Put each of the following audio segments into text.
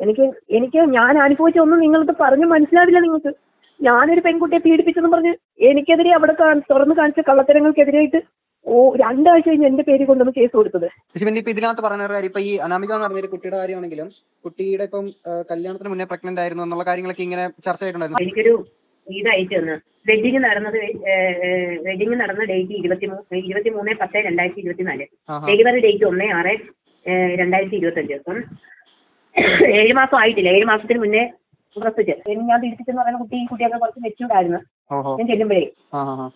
എനിക്ക് എനിക്ക് ഞാൻ അനുഭവിച്ച ഒന്നും നിങ്ങൾക്ക് പറഞ്ഞു മനസ്സിലാവില്ല. നിങ്ങൾക്ക് ഞാനൊരു പെൺകുട്ടിയെ പീഡിപ്പിച്ചെന്ന് പറഞ്ഞ് എനിക്കെതിരെ അവിടെ തുറന്നു കാണിച്ച കള്ളത്തരങ്ങൾക്കെതിരായിട്ട് 2 ആഴ്ച കഴിഞ്ഞ് എന്റെ പേര് കൊണ്ടുവന്ന് കേസ് കൊടുത്തത്. ഇപ്പൊ ഇതിനകത്ത് പറഞ്ഞ കാര്യം, ഇപ്പൊ ഈ അനാമിക എന്ന് പറഞ്ഞൊരു കുട്ടിയുടെ കാര്യമാണെങ്കിലും കുട്ടിയുടെ ഇപ്പം കല്യാണത്തിന് മുന്നേ പ്രഗ്നന്റ് ആയിരുന്നു എന്നുള്ള കാര്യങ്ങളൊക്കെ ഇങ്ങനെ ചർച്ച ചെയ്തിട്ടുണ്ടായിരുന്നു. എനിക്കൊരു ഇത് അയച്ചു തന്നു. വെഡിങ് നടന്ന ഡേറ്റ് 23/10/2024. Delivery date 1/6/2025. അപ്പം 7 മാസം ആയിട്ടില്ല. 7 മാസത്തിന് മുന്നേ പ്രസവിച്ച് ഞാൻ തിരിച്ചെന്ന് പറയുന്ന കുട്ടിയൊക്കെ കുറച്ച് മെച്ചൂർഡായിരുന്നു ഞാൻ ചെല്ലുമ്പോഴേ.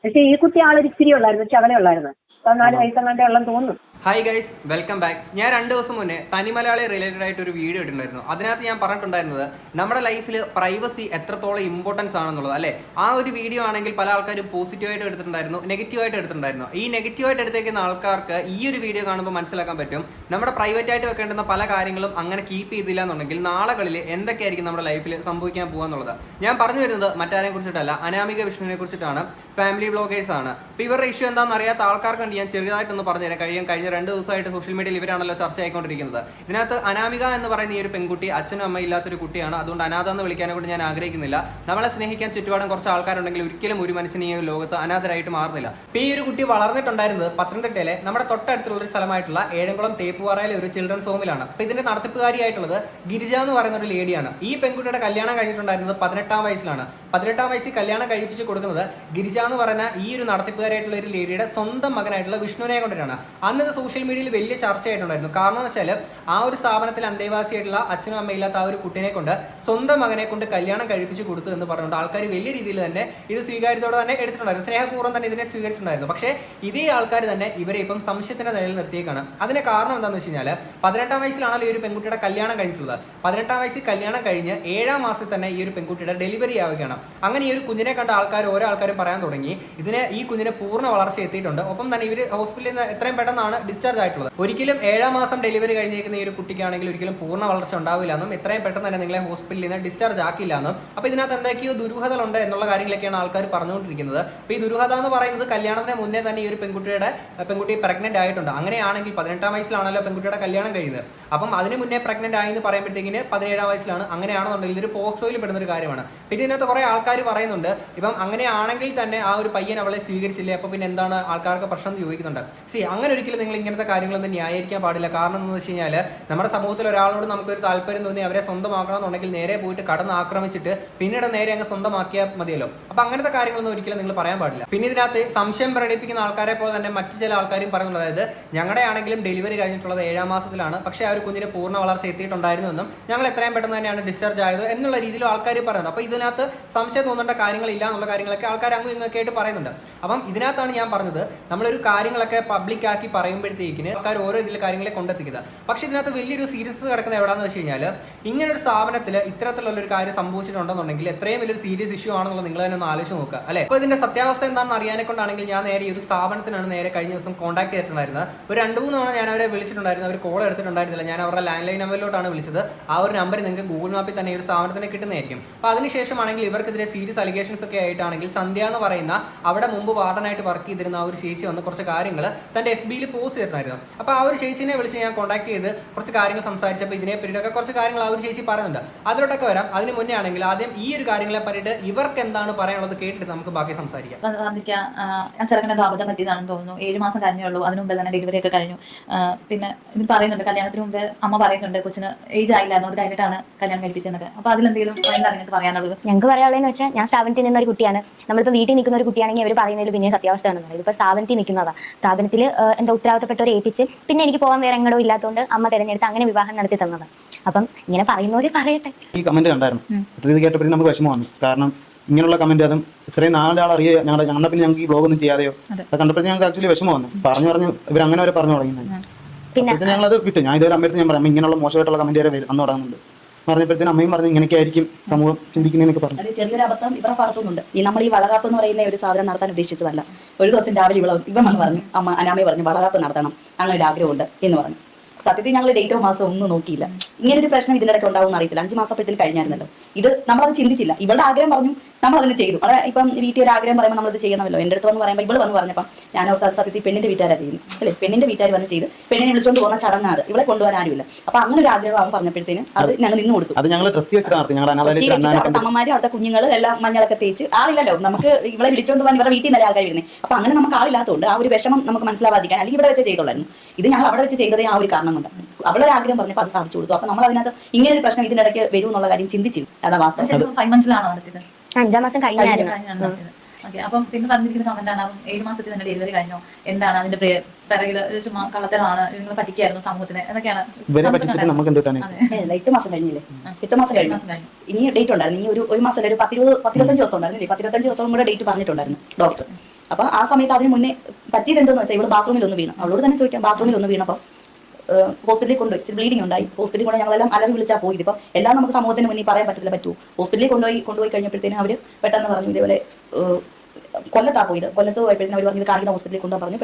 പക്ഷെ ഈ കുട്ടി ആളൊരു ഇച്ചിരി ഉള്ളായിരുന്നു, ചകല ഉള്ളായിരുന്നു. 14 വയസ്സങ്ങാണ്ടേ ഉള്ളെന്ന് തോന്നുന്നു. Hi guys, welcome back. ഞാൻ 2 ദിവസം മുന്നേ തനി മലയാളി റിലേറ്റഡ് ആയിട്ട് ഒരു വീഡിയോ ഇട്ടിട്ടുണ്ടായിരുന്നു. അതിനകത്ത് ഞാൻ പറഞ്ഞിട്ടുണ്ടായിരുന്നത് നമ്മുടെ ലൈഫിൽ പ്രൈവസി എത്രത്തോളം ഇമ്പോർട്ടൻസ് ആണെന്നുള്ളത് അല്ലേ. ആ ഒരു വീഡിയോ ആണെങ്കിൽ പല ആൾക്കാരും പോസിറ്റീവായിട്ട് എടുത്തിട്ടുണ്ടായിരുന്നു, നെഗറ്റീവായിട്ട് എടുത്തിട്ടുണ്ടായിരുന്നു. ഈ നെഗറ്റീവായിട്ട് എടുത്തേക്കുന്ന ആൾക്കാർക്ക് ഈ ഒരു വീഡിയോ കാണുമ്പോൾ മനസ്സിലാക്കാൻ പറ്റും നമ്മുടെ പ്രൈവറ്റ് ആയിട്ട് വെക്കേണ്ടുന്ന പല കാര്യങ്ങളും അങ്ങനെ കീപ്പ് ചെയ്തില്ല എന്നുണ്ടെങ്കിൽ നാളുകളിൽ എന്തൊക്കെയായിരിക്കും നമ്മുടെ ലൈഫിൽ സംഭവിക്കാൻ പോകുന്നുള്ളത്. ഞാൻ പറഞ്ഞു വരുന്നത് മറ്റാരെ കുറിച്ചിട്ടല്ല, അനാമിക വിഷ്ണുവിനെ കുറിച്ചിട്ടാണ്. ഫാമിലി വ്ളോഗേഴ്സ് ആണ്. അപ്പോൾ ഇവരുടെ ഇഷ്യൂ എന്താണെന്ന് അറിയാത്ത ആൾക്കാർക്ക് വേണ്ടി ഞാൻ ചെറുതായിട്ടൊന്ന് പറഞ്ഞുതരാം. കഴിഞ്ഞ 2 ദിവസമായിട്ട് സോഷ്യൽ മീഡിയയിൽ ഇവരാണല്ലോ ചർച്ച ആയിക്കൊണ്ടിരിക്കുന്നത്. ഇതിനകത്ത് അനാമിക എന്ന് പറയുന്ന ഈ ഒരു പെൺകുട്ടി അച്ഛനും അമ്മയും ഇല്ലാത്തൊരു കുട്ടിയാണ്. അതുകൊണ്ട് അനാഥ എന്ന് വിളിക്കാനെ കൊണ്ട് ഞാൻ ആഗ്രഹിക്കുന്നില്ല. നമ്മളെ സ്നേഹിക്കാൻ ചുറ്റുപാടും കുറച്ച് ആൾക്കാരുണ്ടെങ്കിൽ ഒരിക്കലും ഒരു മനുഷ്യന് ഈ ലോകത്ത് അനാഥരായിട്ട് മാറുന്നില്ല. അപ്പോൾ ഈ ഒരു കുട്ടി വളർന്നിട്ടുണ്ടായിരുന്നത് പത്തനംതിട്ടയിലെ നമ്മുടെ തൊട്ടടുത്തുള്ള ഒരു സ്ഥലമായിട്ടുള്ള ഏഴംകുളം തേപ്പുപാറയിലെ ഒരു ചിൽഡ്രൻസ് ഹോമിലാണ്. അപ്പോൾ ഇതിന്റെ നടത്തിപ്പുകാരിയായിട്ടുള്ളത് ഗിരിജ എന്ന് പറയുന്ന ഒരു ലേഡിയാണ്. ഈ പെൺകുട്ടിയുടെ കല്യാണം കഴിഞ്ഞിട്ടുണ്ടായിരുന്നത് 18-ാം വയസ്സിലാണ്. 18-ാം വയസ്സിൽ കല്യാണം കഴിപ്പിച്ച് കൊടുക്കുന്നത് ഗിരിജ എന്ന് പറയുന്ന ഈ ഒരു നടത്തിപ്പുകാരായിട്ടുള്ള ഒരു ലേഡിയുടെ സ്വന്തം മകനായിട്ടുള്ള വിഷ്ണുവിനെ കൊണ്ടിട്ടാണ്. അന്ന് സോഷ്യൽ മീഡിയയിൽ വലിയ ചർച്ചയായിട്ടുണ്ടായിരുന്നു. കാരണം എന്ന് വെച്ചാൽ ആ ഒരു സ്ഥാപനത്തിൽ അന്തേവാസിയായിട്ടുള്ള അച്ഛനും അമ്മയില്ലാത്ത ആ ഒരു കുട്ടിനെ കൊണ്ട് സ്വന്തം മകനെ കൊണ്ട് കല്യാണം കഴിപ്പിച്ച് കൊടുത്തു എന്ന് പറഞ്ഞുകൊണ്ട് ആൾക്കാർ വലിയ രീതിയിൽ തന്നെ ഇത് സ്വീകാര്യത്തോടെ തന്നെ എടുത്തിട്ടുണ്ടായിരുന്നു. സ്നേഹപൂർവ്വം തന്നെ ഇതിനെ സ്വീകരിച്ചിട്ടുണ്ടായിരുന്നു. പക്ഷേ ഇതേ ആൾക്കാർ തന്നെ ഇവരെ ഇപ്പം സംശയത്തിന്റെ നിലയിൽ നിർത്തിയേക്കാണ്. അതിന് കാരണം എന്താണെന്ന് വെച്ച് കഴിഞ്ഞാൽ 18-ാം വയസ്സിലാണല്ലോ ഈ ഒരു പെൺകുട്ടിയുടെ കല്യാണം കഴിഞ്ഞിട്ടുള്ളത്. 18-ാം വയസ്സിൽ കല്യാണം കഴിഞ്ഞ് 7-ാം മാസത്തിൽ തന്നെ ഈ ഒരു പെൺകുട്ടിയുടെ ഡെലിവറി ആവുകയാണ്. അങ്ങനെ ഈ ഒരു കുഞ്ഞിനെ കണ്ട ഓരോ ആൾക്കാരും പറയാൻ തുടങ്ങി ഈ കുഞ്ഞിനെ പൂർണ്ണ വളർച്ച എത്തിയിട്ടുണ്ട്. ഒപ്പം തന്നെ ഇവർ ഹോസ്പിറ്റലിൽ നിന്ന് എത്രയും പെട്ടെന്നാണ് ഡിസ്ചാർജ് ആയിട്ടുള്ളത്. ഒരിക്കലും 7-ാം മാസം ഡെലിവറി കഴിഞ്ഞേക്കുന്ന ഈ ഒരു കുട്ടിക്കാണെങ്കിൽ ഒരിക്കലും പൂർണ്ണ വളർച്ച ഉണ്ടാവില്ല എന്നും എത്രയും പെട്ടെന്ന് തന്നെ നിങ്ങളെ ഹോസ്പിറ്റലിൽ നിന്ന് ഡിസ്ചാർജ് ആക്കില്ല എന്നും. അപ്പോൾ ഇതിനകത്ത് എന്തൊക്കെയോ ദുരൂഹതകളുണ്ട് എന്നുള്ള കാര്യങ്ങളൊക്കെയാണ് ആൾക്കാർ പറഞ്ഞുകൊണ്ടിരിക്കുന്നത്. അപ്പോൾ ഈ ദുരൂഹത എന്ന് പറയുന്നത് കല്യാണത്തിന് മുന്നേ തന്നെ ഈ ഒരു പെൺകുട്ടി പ്രഗ്നന്റ് ആയിട്ടുണ്ട്. അങ്ങനെയാണെങ്കിൽ 18-ാം വയസ്സിലാണല്ലോ പെൺകുട്ടിയുടെ കല്യാണം കഴിയുന്നത്. അപ്പം അതിന് മുന്നേ പ്രഗ്നന്റ് ആയി എന്ന് പറയുമ്പോഴത്തേക്കിന് 17-ാം വയസ്സിലാണ്. അങ്ങനെയാണെന്നുണ്ടെങ്കിൽ ഇതൊരു പോക്സോയിൽ പെടുന്ന ഒരു കാര്യമാണ്. പിന്നെ ഇതിനകത്ത് കുറേ ആൾക്കാർ പറയുന്നുണ്ട് ഇപ്പം അങ്ങനെയാണെങ്കിൽ തന്നെ ആ ഒരു പയ്യൻ അവളെ സ്വീകരിച്ചില്ലേ, അപ്പോൾ പിന്നെ എന്താണ് ആൾക്കാർക്ക് പ്രശ്നം എന്ന് ചോദിക്കുന്നുണ്ട്. അങ്ങനെ ഒരിക്കലും നിങ്ങൾ ഇങ്ങനത്തെ കാര്യങ്ങളൊന്നും ന്യായീകരിക്കാൻ പാടില്ല. കാരണം എന്താണെന്ന് വെച്ച് കഴിഞ്ഞാൽ നമ്മുടെ സമൂഹത്തിൽ ഒരാളോട് നമുക്കൊരു താല്പര്യം തോന്നി അവരെ സ്വന്തമാക്കണമെന്നുണ്ടെങ്കിൽ നേരെ പോയിട്ട് കടന്ന് ആക്രമിച്ചിട്ട് പിന്നീട് നേരെ അങ്ങ് സ്വന്തമാക്കിയാൽ മതിയല്ലോ. അപ്പോൾ അങ്ങനത്തെ കാര്യങ്ങളൊന്നും ഒരിക്കലും നിങ്ങൾ പറയാൻ പാടില്ല. പിന്നെ ഇതിനകത്ത് സംശയം പ്രകടിപ്പിക്കുന്ന ആൾക്കാരെ പോലെ തന്നെ മറ്റു ചില ആൾക്കാരും പറയുന്നുള്ളത്, അതായത് ഞങ്ങളുടെ ആണെങ്കിലും ഡെലിവറി കഴിഞ്ഞിട്ടുള്ളത് 7-ാം മാസത്തിലാണ്, പക്ഷേ ആ ഒരു കുഞ്ഞിന് പൂർണ്ണ വളർച്ച എത്തിയിട്ടുണ്ടായിരുന്നുവെന്നും ഞങ്ങൾ എത്രയും പെട്ടെന്ന് തന്നെയാണ് ഡിസ്ചാർജ് ആയത് എന്നുള്ള രീതിയിലും ആൾക്കാർ പറയുന്നുണ്ട്. അപ്പോൾ ഇതിനകത്ത് സംശയം തോന്നേണ്ട കാര്യങ്ങളില്ല എന്നുള്ള കാര്യങ്ങളൊക്കെ ആൾക്കാർ അങ്ങും ഇങ്ങൊക്കെ ആയിട്ട് പറയുന്നുണ്ട്. അപ്പം ഇതിനകത്താണ് ഞാൻ പറഞ്ഞത്, നമ്മളൊരു കാര്യങ്ങളൊക്കെ പബ്ലിക് ആക്കി പറയുമ്പോഴത്തേക്കിന് ആൾക്കാർ ഓരോ ഇതിൽ കാര്യങ്ങളെ കൊണ്ടെത്തിക്കുന്നത്. പക്ഷേ ഇതിനകത്ത് വലിയൊരു സീരിയസ് കിടക്കുന്നത് എവിടെയാണെന്ന് വെച്ച് കഴിഞ്ഞാൽ ഇങ്ങനൊരു സ്ഥാപനത്തിൽ ഇത്തരത്തിലുള്ളൊരു കാര്യം സംഭവിച്ചിട്ടുണ്ടെന്നുണ്ടെങ്കിൽ എത്രയും വലിയൊരു സീരിയസ് ഇഷ്യൂ ആണെന്നുള്ളത് നിങ്ങൾ തന്നെ ഒന്ന് ആലോചിച്ച് നോക്കുക അല്ലേ. അപ്പോൾ ഇതിന്റെ സത്യാവസ്ഥ എന്താണെന്ന് അറിയാനെ കൊണ്ടാണെങ്കിൽ ഞാൻ നേരെ ഈ ഒരു സ്ഥാപനത്തിനാണ് നേരെ കഴിഞ്ഞ ദിവസം കോൺടാക്ട് ചെയ്തിട്ടുണ്ടായിരുന്നത്. ഒരു 2-3 തവണ ഞാൻ അവരെ വിളിച്ചിട്ടുണ്ടായിരുന്നു. അവർ കോൾ എടുത്തിട്ടുണ്ടായിരുന്നില്ല. ഞാൻ അവരുടെ ലാൻഡ് ലൈൻ നമ്പറിലോട്ടാണ് വിളിച്ചത്. ആ ഒരു നമ്പർ നിങ്ങൾക്ക് ഗൂഗിൾ മാപ്പിൽ തന്നെ ഈ ഒരു സ്ഥാപനത്തിന് കിട്ടുന്നതായിരിക്കും. അപ്പോൾ അതിനുശേഷമാണെങ്കിൽ ഇവർക്കെതിരെ സീരിയസ് അലിഗേഷൻസ് ഒക്കെ ആയിട്ടാണെങ്കിൽ സന്ധ്യ എന്ന് പറയുന്ന അവിടെ മുമ്പ് വാർഡനായിട്ട് വർക്ക് ചെയ്തിരുന്ന ആ ഒരു ചേച്ചി വന്ന് കുറച്ച് കാര്യങ്ങൾ തന്റെ FB-യിൽ പോസ്റ്റ് ചെയ്തിട്ടുണ്ടായിരുന്നു. അപ്പോൾ ആ ഒരു ചേച്ചിനെ വിളിച്ച് ഞാൻ കോൺടാക്ട് ചെയ്ത് കുറച്ച് കാര്യങ്ങൾ സംസാരിച്ചപ്പോൾ ഇതിനെ പറ്റിയിട്ടൊക്കെ കുറച്ച് കാര്യങ്ങൾ ആ ഒരു ചേച്ചി പറയുന്നുണ്ട്. അതിലോട്ടൊക്കെ വരാം. അതിന് മുന്നേ ആണെങ്കിൽ ആദ്യം ഈ ഒരു കാര്യങ്ങളെ പറ്റിയിട്ട് ഇവർക്ക് എന്താണ് പറയാനുള്ളത് കേട്ടിട്ട് നമുക്ക് ബാക്കി സംസാരിക്കാം. ഞാൻ ചെറുക്കനെ അബദ്ധം പറ്റിയതാണെന്ന് തോന്നുന്നു. 7 മാസം കഴിഞ്ഞുള്ളൂ. അതിന് മുമ്പ് തന്നെ ഡെലിവറി ഒക്കെ കഴിഞ്ഞു. പിന്നെ ഇത് പറയുന്നുണ്ട്, കല്യാണത്തിന് മുമ്പ് അമ്മ പറയുന്നുണ്ട് കൊച്ചിന് ഏജ് ആയില്ലായിരുന്നു, അത് കഴിഞ്ഞിട്ടാണ് കല്യാണം കഴിപ്പിച്ചെന്നൊക്കെ. അപ്പോൾ അതിലെന്തെങ്കിലും എന്താണ് നിങ്ങൾക്ക് പറയാനുള്ളത്? ഞങ്ങൾക്ക് പറയാനുള്ളതെന്ന് വെച്ചാൽ ഞാൻ സ്ഥാപനത്തിൽ നിന്ന ഒരു കുട്ടിയാണ്. നമ്മളിപ്പോൾ വീട്ടിൽ നിൽക്കുന്ന ഒരു കുട്ടിയാണെങ്കിൽ അവർ പറയുന്നതിൽ പിന്നെ സത്യാവസ്ഥയാണെന്നുള്ളത്. ഇതിപ്പോൾ സ്ഥാപനത്തിൽ നിൽക്കുന്നതാണ്. സ്ഥാപനത്തിൽ എന്താ ഉത്തരവാദിത്തപ്പെട്ടവരെ ഏൽപ്പിച്ച് പിന്നെ എനിക്ക് പോകാൻ വേറെ എങ്ങടോ ഇല്ലാത്തതുകൊണ്ട് അമ്മ തിരഞ്ഞെടുത്ത് അങ്ങനെ വിവാഹം നടത്തി തന്നതാണ്. അപ്പം ഇങ്ങനെ പറയുന്നവര് പറയട്ടെ. ഈ കമന്റ് കണ്ടായിരുന്നു, ഇത് കേട്ടപ്പോൾ നമുക്ക് വിഷമം വന്നു. കാരണം ഇങ്ങനെയുള്ള കമന്റ് അതും ഇത്രയും 4 ആൾ അറിയുക ഞങ്ങളുടെ പിന്നെ ഞങ്ങൾക്ക് ഈ ബ്ലോഗ് ഒന്നും ചെയ്യാതെയോ അത് കണ്ടപ്പോൾ ഞങ്ങൾക്ക് ആക്ച്വലി വിഷമം വന്നു. പറഞ്ഞു ഇവർ അങ്ങനെ വരെ പറഞ്ഞു തുടങ്ങുന്നത്. പിന്നെ ഞങ്ങളത് വിട്ടു. ഞാൻ ഇതുവരെ അമ്മയടുത്ത് ഞാൻ പറയാം ഇങ്ങനെയുള്ള മോശമായിട്ടുള്ള കമന്റ് വരെ അന്ന് തുടങ്ങുന്നുണ്ട്. പറഞ്ഞപ്പോഴത്തേനും അമ്മയും പറഞ്ഞു ഇങ്ങനെയൊക്കെ ആയിരിക്കും സമൂഹം ചിന്തിക്കുന്നതെന്നൊക്കെ പറഞ്ഞു. അത് ചെറിയൊരു അബദ്ധം ഇവരെ ഭാഗത്തുനിന്നുണ്ട്. നമ്മൾ ഈ വളകാപ്പ് എന്ന് പറയുന്ന ഒരു സാധനം നടത്താൻ ഉദ്ദേശിച്ചതല്ല. ഒരു ദിവസം രാവിലെ ഇവൻ വന്ന് പറഞ്ഞു, അമ്മ അനാമയെ പറഞ്ഞു വളകാപ്പ് നടത്തണം, അങ്ങനെ ഒരു ആഗ്രഹമുണ്ട് എന്ന് പറഞ്ഞു. സത്യത്തിൽ ഞങ്ങൾ ഡേറ്റോ മാസം ഒന്നും നോക്കിയില്ല. ഇങ്ങനെ ഒരു പ്രശ്നം ഇതിനിടയ്ക്ക് ഉണ്ടാവും എന്ന് അറിയത്തില്ല. 5 മാസപ്പോഴത്തേക്ക് കഴിഞ്ഞായിരുന്നല്ലോ. ഇത് നമ്മളത് ചിന്തിച്ചില്ല. ഇവളുടെ ആഗ്രഹം പറഞ്ഞു, നമ്മൾ അതിന് ചെയ്തു. അവിടെ ഇപ്പം വീട്ടിൽ ആഗ്രഹം പറയുമ്പോൾ നമ്മളത് ചെയ്യണമല്ലോ. എൻ്റെ അടുത്ത് വന്ന് പറയുമ്പോൾ ഇവള് വന്ന് പറഞ്ഞപ്പം ഞാൻ ഓർത്ത് സത്യത്തിൽ പെണ്ണിന്റെ വീട്ടുകാരാണ് ചെയ്യുന്നത് അല്ലേ, പെണ്ണിന്റെ വീട്ടുകാർ വന്ന് ചെയ്ത് പെണ്ണിനെ വിളിച്ചുകൊണ്ട് പോകുന്ന ചടങ്ങാണ്, ഇവളെ കൊണ്ടുപോകാൻ ആരുമില്ല. അപ്പൊ അങ്ങനെ ഒരു ആഗ്രഹം അവൻ പറഞ്ഞപ്പോഴത്തേന് അത് ഞങ്ങൾ നിന്ന് കൊടുത്തു. അമ്മമാരും അവിടുത്തെ കുഞ്ഞുങ്ങൾ എല്ലാം മഞ്ഞളൊക്കെ തേച്ച് ആളില്ലല്ലോ, നമുക്ക് ഇവളെ വിളിച്ചോണ്ട് പോകാൻ ഇവരുടെ വീട്ടിൽ നിന്ന് ആൾക്കാർ വരുന്നത്. അപ്പൊ അങ്ങനെ നമുക്ക് ആളില്ലാത്തതുകൊണ്ട് ആ ഒരു വിഷമം നമുക്ക് മനസ്സിലാവാതിരിക്കാൻ, അല്ലെങ്കിൽ ഇവിടെ വെച്ച് ചെയ്തോളായിരുന്നു. ഇത് ഞങ്ങൾ അവിടെ വെച്ച് ചെയ്തതേ ആ ഒരു കാരണം കൊണ്ട്. അവളൊരു ആഗ്രഹം പറഞ്ഞപ്പോൾ അത് സാധിച്ചു കൊടുത്തു. അപ്പൊ നമ്മൾ അതിനകത്ത് ഇങ്ങനെ ഒരു പ്രശ്നം ഇതിനിടയ്ക്ക് വരും എന്നുള്ള കാര്യം ചിന്തിച്ചില്ല. അതാ വാസ്തവം. 5 monthsലാണോ നടത്തിയത്? 5 മാസം കഴിഞ്ഞായിരുന്നു. ഓക്കെ. അപ്പം പിന്നെ പറഞ്ഞിരിക്കുന്ന കമന്റ് ആണ് 7 മാസത്തിൽ തന്നെ ഡെലിവറി കഴിഞ്ഞോ, എന്താണ് അതിന്റെ പിറകില് ചുമ്മാ കള്ളത്തരമാണ്, നിങ്ങൾ പറ്റിക്കായിരുന്നു സമൂഹത്തിനെ എന്നൊക്കെയാണ്. 8 മാസം കഴിഞ്ഞില്ലേ, 8 മാസം കഴിഞ്ഞു. ഇനി ഡേറ്റ് ഉണ്ടായിരുന്നു, ഇനി ഒരു മാസം ഒരു 10-25 ദിവസം ഉണ്ടായിരുന്നു. 10-25 ദിവസം കൂടെ ഡേറ്റ് പറഞ്ഞിട്ടുണ്ടായിരുന്നു ഡോക്ടർ. അപ്പൊ ആ സമയത്ത് അതിന് മുന്നേ പറ്റിയത് എന്താന്ന് വെച്ചാൽ ഇവിടെ ബാത്റൂമിൽ ഒന്ന് വീണു. അവളോട് തന്നെ ചോദിക്കാം, ബാത്റൂമിൽ ഒന്ന് വീണപ്പോൾ ഹോസ്പിറ്റലിൽ കൊണ്ടുപോയി, ഇച്ചിരി ബ്ലീഡിംഗ് ഉണ്ടായി. ഹോസ്പിറ്റലിൽ കൊണ്ട് ഞങ്ങളെല്ലാം അലറി വിളിച്ചാൽ പോയി. ഇപ്പം എല്ലാം നമുക്ക് സമൂഹത്തിന് മുന്നിൽ പറയാൻ പറ്റുമോ. ഹോസ്പിറ്റലിൽ കൊണ്ടുപോയി കഴിഞ്ഞപ്പോഴത്തേനും അവർ പെട്ടെന്ന് പറഞ്ഞു ഇതേപോലെ കൊല്ലത്താ പോയത്. കൊല്ലത്ത് പോയപ്പോഴത്തേനും അവർ പറഞ്ഞു കാണിക്കുന്ന ഹോസ്പിറ്റലിൽ കൊണ്ടുപോകാൻ പറഞ്ഞു.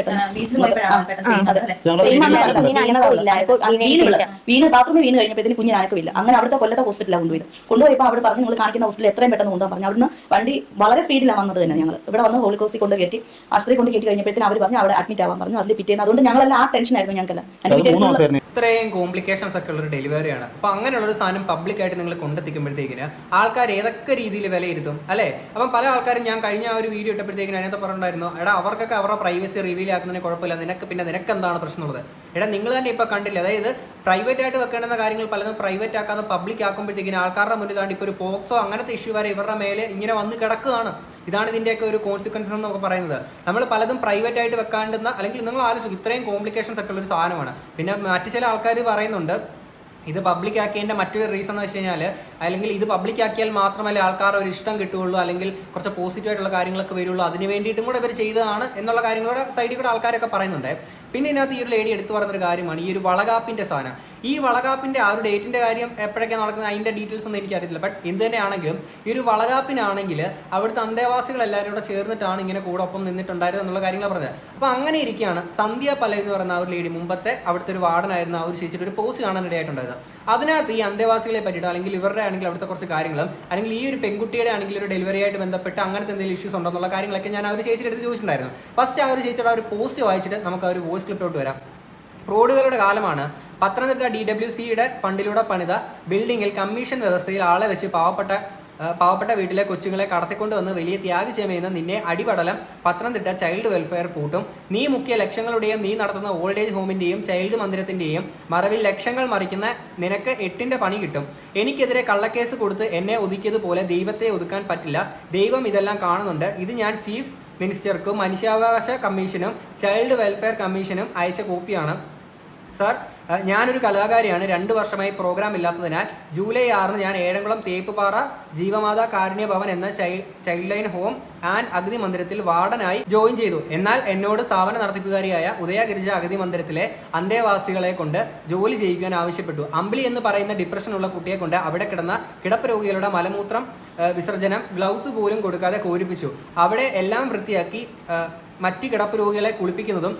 വീണ് ബാത്റൂമിൽ വീണ് കഴിഞ്ഞപ്പോഴത്തേനും കുഞ്ഞിന് അനക്കമില്ല. അങ്ങനെ അവിടുത്തെ കൊല്ലത്തെ ഹോസ്പിറ്റലാണ് കൊണ്ടുപോയപ്പോൾ അവിടെ പറഞ്ഞു നിങ്ങൾ കാണിക്കുന്ന ഹോസ്പിറ്റലിൽ എത്രയും പെട്ടെന്ന് കൊണ്ടുപോകാൻ പറഞ്ഞു. അവിടുന്ന് വണ്ടി വളരെ സ്പീഡിലാണ് വന്നത് തന്നെ. ഞങ്ങൾ ഇവിടെ വന്ന് ഹോളി ക്രോസിൽ കൊണ്ട് കയറ്റി ആശുപത്രി കൊണ്ട് കയറ്റി കഴിഞ്ഞപ്പോഴത്തേനും അവർ പറഞ്ഞു അവിടെ അഡ്മിറ്റ് ആവാൻ പറഞ്ഞു. അതിൽ പിറ്റേന്ന് അതുകൊണ്ട് ഞങ്ങളെല്ലാം ആ ടെൻഷനായിരുന്നു ഞങ്ങൾക്കെല്ലാം. ഇത്രയും കോംപ്ലിക്കേഷൻസ് ഒക്കെ ഉള്ളൊരു ഡെലിവറിയാണ്. അപ്പോൾ അങ്ങനെയുള്ളൊരു സാധനം പബ്ലിക്കായിട്ട് നിങ്ങൾ കൊണ്ടെത്തിക്കുമ്പോഴത്തേക്കിന് ആൾക്കാർ ഏതൊക്കെ രീതിയിൽ വിലയിരുത്തും അല്ലേ. അപ്പം പല ആൾക്കാരും ഞാൻ കഴിഞ്ഞ ആ ഒരു വീഡിയോ ഇട്ടപ്പോഴത്തേക്കിന് അതിനകത്ത് പറഞ്ഞിട്ടുണ്ടായിരുന്നു, എടാ അവർക്കൊക്കെ അവരുടെ പ്രൈവസി റിവീൽ ആക്കുന്നതിന് കുഴപ്പമില്ല, നിനക്ക് എന്താണ് പ്രശ്നമുള്ളത്. എടാ നിങ്ങൾ തന്നെ ഇപ്പോൾ കണ്ടില്ല, അതായത് പ്രൈവറ്റ് ആയിട്ട് വെക്കേണ്ടുന്ന കാര്യങ്ങൾ പലതും പ്രൈവറ്റ് ആക്കാതെ പബ്ലിക് ആക്കുമ്പോഴത്തേക്കിന് ആൾക്കാരുടെ മുന്നിൽ താണ്ടി ഇപ്പോൾ ഒരു പോക്സോ അങ്ങനത്തെ ഇഷ്യൂ വരെ ഇവരുടെ മേലെ ഇങ്ങനെ വന്ന് കിടക്കുകയാണ്. ഇതാണ് ഇതിൻ്റെയൊക്കെ ഒരു കോൺസിക്വൻസസ് എന്ന് നമുക്ക് പറയുന്നത്. നമ്മൾ പലതും പ്രൈവറ്റ് ആയിട്ട് വെക്കാണ്ടുന്ന, അല്ലെങ്കിൽ നിങ്ങൾ ആലോചിക്കും ഇത്രയും കോംപ്ലിക്കേഷൻസ് ഒക്കെ ഉള്ളൊരു സാധനമാണ്. പിന്നെ മറ്റു ചില ആൾക്കാർ പറയുന്നുണ്ട് ഇത് പബ്ലിക് ആക്കിയതിൻ്റെ മറ്റൊരു റീസൺ എന്ന് വെച്ച് കഴിഞ്ഞാൽ, അല്ലെങ്കിൽ ഇത് പബ്ലിക് ആക്കിയാൽ മാത്രമല്ല ആൾക്കാർ ഒരു ഇഷ്ടം കിട്ടുകയുള്ളൂ, അല്ലെങ്കിൽ കുറച്ച് പോസിറ്റീവായിട്ടുള്ള കാര്യങ്ങളൊക്കെ വരുള്ളൂ, അതിന് വേണ്ടിയിട്ടും കൂടെ ഇവർ ചെയ്തതാണ് എന്നുള്ള കാര്യങ്ങളുടെ സൈഡിൽ കൂടെ ആൾക്കാരൊക്കെ പറയുന്നുണ്ട്. പിന്നെ ഇതിനകത്ത് ഈ ഒരു ലേഡി എടുത്തു പറഞ്ഞൊരു കാര്യമാണ് ഈ ഒരു വളകാപ്പിൻ്റെ സാധനം. ഈ വളകാപ്പിൻ്റെ ആ ഒരു ഡേറ്റിൻ്റെ കാര്യം എപ്പോഴൊക്കെ നടക്കുന്നത് അതിൻ്റെ ഡീറ്റെയിൽസ് ഒന്നും എനിക്കറിയത്തില്ല. ബട്ട് എന്ത് തന്നെയാണെങ്കിലും ഈ ഒരു വളകാപ്പിനാണെങ്കിൽ അവിടുത്തെ അന്തേവാസികളെല്ലാവരും കൂടെ ചേർന്നിട്ടാണ് ഇങ്ങനെ കൂടെ ഒപ്പം നിന്നിട്ടുണ്ടായിരുന്നത് എന്നുള്ള കാര്യങ്ങൾ പറഞ്ഞത്. അപ്പോൾ അങ്ങനെ ഇരിക്കുകയാണ് സന്ധ്യ പല എന്ന് പറയുന്ന ആ ഒരു ലേഡി, മുമ്പത്തെ അവിടുത്തെ ഒരു വാർഡനായിരുന്ന ആ ഒരു ചേച്ചിയുടെ ഒരു പോസ്റ്റ് കാണാൻ ഇടയായിട്ടുണ്ടായത്. അതിനകത്ത് ഈ അന്തേവാസികളെ പറ്റിയിട്ട്, അല്ലെങ്കിൽ ഇവരുടെ ആണെങ്കിൽ അവിടുത്തെ കുറച്ച് കാര്യങ്ങളും, അല്ലെങ്കിൽ ഈ ഒരു പെൺകുട്ടിയുടെ ആണെങ്കിൽ ഒരു ഡെലിവറി ആയിട്ട് ബന്ധപ്പെട്ട് അങ്ങനത്തെ എന്തെങ്കിലും ഇഷ്യൂസ് ഉണ്ടോ എന്നുള്ള കാര്യങ്ങളൊക്കെ ഞാൻ ആ ഒരു ചേച്ചിയുടെ അടുത്ത് ചോദിച്ചിട്ടുണ്ടായിരുന്നു. ഫസ്റ്റ് ആ ഒരു ചേച്ചിയുടെ ആ ഒരു പോസ്റ്റ് വായിച്ചിട്ട് നമുക്ക് ആ ഒരു വോയിസ് ക്ലിപ്പിലോട്ട് വരാം. ഫ്രോഡുകളുടെ കാലമാണ്. പത്തനംതിട്ട DWCയുടെ ഫണ്ടിലൂടെ പണിത ബിൽഡിങ്ങിൽ കമ്മീഷൻ വ്യവസ്ഥയിൽ ആളെ വെച്ച് പാവപ്പെട്ട വീട്ടിലെ കൊച്ചുങ്ങളെ കടത്തിക്കൊണ്ടുവന്ന് വലിയ ത്യാഗക്ഷമയെന്ന് നിന്നെ അടിപടലം പത്തനംതിട്ട ചൈൽഡ് വെൽഫെയർ പൂട്ടും. നീ മുഖ്യ ലക്ഷങ്ങളുടെയും നീ നടത്തുന്ന ഓൾഡ് ഏജ് ഹോമിൻ്റെയും ചൈൽഡ് മന്ദിരത്തിൻ്റെയും മറവിൽ ലക്ഷങ്ങൾ മറിക്കുന്ന നിനക്ക് 8ന്റെ പണി കിട്ടും. എനിക്കെതിരെ കള്ളക്കേസ് കൊടുത്ത് എന്നെ ഒതുക്കിയതുപോലെ ദൈവത്തെ ഒതുക്കാൻ പറ്റില്ല. ദൈവം ഇതെല്ലാം കാണുന്നുണ്ട്. ഇത് ഞാൻ ചീഫ് മിനിസ്റ്റർക്കും മനുഷ്യാവകാശ കമ്മീഷനും ചൈൽഡ് വെൽഫെയർ കമ്മീഷനും അയച്ച കോപ്പിയാണ്. സർ, ഞാനൊരു കലാകാരിയാണ്. 2 വർഷമായി പ്രോഗ്രാം ഇല്ലാത്തതിനാൽ ജൂലൈ 6 ഞാൻ ഏഴംകുളം തേപ്പുപാറ ജീവമാതാ കാരുണ്യ ഭവൻ എന്ന ചൈൽഡ് ലൈൻ ഹോം ആൻഡ് അഗതി മന്ദിരത്തിൽ വാർഡനായി ജോയിൻ ചെയ്തു. എന്നാൽ എന്നോട് സ്ഥാപന നടത്തിപ്പുകാരിയായ ഉദയഗിരിജ അഗതി മന്ദിരത്തിലെ അന്തേവാസികളെ കൊണ്ട് ജോലി ചെയ്യിക്കാൻ ആവശ്യപ്പെട്ടു. അമ്പിളി എന്ന് പറയുന്ന ഡിപ്രഷനുള്ള കുട്ടിയെ കൊണ്ട് അവിടെ കിടന്ന കിടപ്പ് രോഗികളുടെ മലമൂത്രം വിസർജനം ഗ്ലൗസ് പോലും കൊടുക്കാതെ കോരിപ്പിച്ചു. അവിടെ എല്ലാം വൃത്തിയാക്കി മറ്റ് കിടപ്പ് രോഗികളെ കുളിപ്പിക്കുന്നതും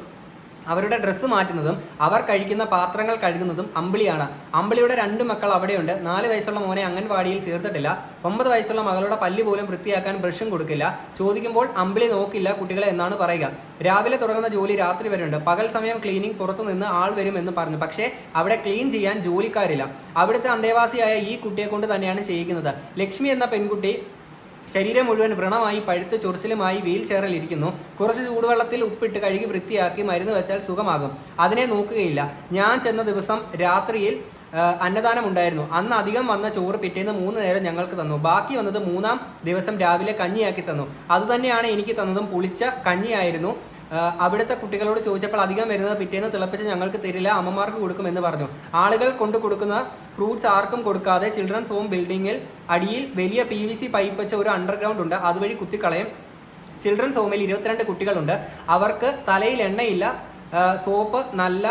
അവരുടെ ഡ്രസ്സ് മാറ്റുന്നതും അവർ കഴിക്കുന്ന പാത്രങ്ങൾ കഴുകുന്നതും അമ്പിളിയാണ്. അമ്പിളിയുടെ 2 മക്കൾ അവിടെയുണ്ട്. 4 വയസ്സുള്ള മോനെ അംഗൻവാടിയിൽ ചേർത്തിട്ടില്ല. 9 വയസ്സുള്ള മകളുടെ പല്ല് പോലും വൃത്തിയാക്കാൻ ബ്രഷും കൊടുക്കില്ല. ചോദിക്കുമ്പോൾ അമ്പിളി നോക്കില്ല കുട്ടികളെ എന്നാണ് പറയുക. രാവിലെ തുടങ്ങുന്ന ജോലി രാത്രി വരെയുണ്ട്. പകൽ സമയം ക്ലീനിങ് പുറത്തു നിന്ന് ആൾ വരും എന്ന് പറഞ്ഞു. പക്ഷേ അവിടെ ക്ലീൻ ചെയ്യാൻ ജോലിക്കാരില്ല. അവിടുത്തെ അന്തേവാസിയായ ഈ കുട്ടിയെ കൊണ്ട് തന്നെയാണ് ചെയ്യിക്കുന്നത്. ലക്ഷ്മി എന്ന പെൺകുട്ടി ശരീരം മുഴുവൻ വ്രണമായി പഴുത്ത് ചൊറിച്ചിലുമായി വീൽ ചെയറിൽ ഇരിക്കുന്നു. കുറച്ച് ചൂടുവെള്ളത്തിൽ ഉപ്പിട്ട് കഴുകി വൃത്തിയാക്കി മരുന്ന് വെച്ചാൽ സുഖമാകും. അതിനെ നോക്കുകയില്ല. ഞാൻ ചെന്ന ദിവസം രാത്രിയിൽ അന്നദാനം ഉണ്ടായിരുന്നു. അന്ന് അധികം വന്ന ചോറ് പിറ്റേന്ന് 3 നേരം ഞങ്ങൾക്ക് തന്നു. ബാക്കി വന്നത് 3-ാം ദിവസം രാവിലെ കഞ്ഞിയാക്കി തന്നു. അതുതന്നെയാണ് എനിക്ക് തന്നതും പുളിച്ച കഞ്ഞിയായിരുന്നു. അവിടുത്തെ കുട്ടികളോട് ചോദിച്ചപ്പോൾ അധികം വരുന്നത് പിറ്റേന്ന് തിളപ്പിച്ച് ഞങ്ങൾക്ക് തരില്ല, അമ്മമാർക്ക് കൊടുക്കുമെന്ന് പറഞ്ഞു. ആളുകൾ കൊണ്ടു കൊടുക്കുന്ന ഫ്രൂട്ട്സ് ആർക്കും കൊടുക്കാതെ ചിൽഡ്രൻസ് ഹോം ബിൽഡിങ്ങിൽ അടിയിൽ വലിയ PVC പൈപ്പ് വെച്ച ഒരു അണ്ടർഗ്രൗണ്ട് ഉണ്ട്. അതുവഴി കുത്തിക്കളയും. ചിൽഡ്രൻസ് ഹോമിൽ 22 കുട്ടികളുണ്ട്. അവർക്ക് തലയിൽ എണ്ണയില്ല. സോപ്പ് നല്ല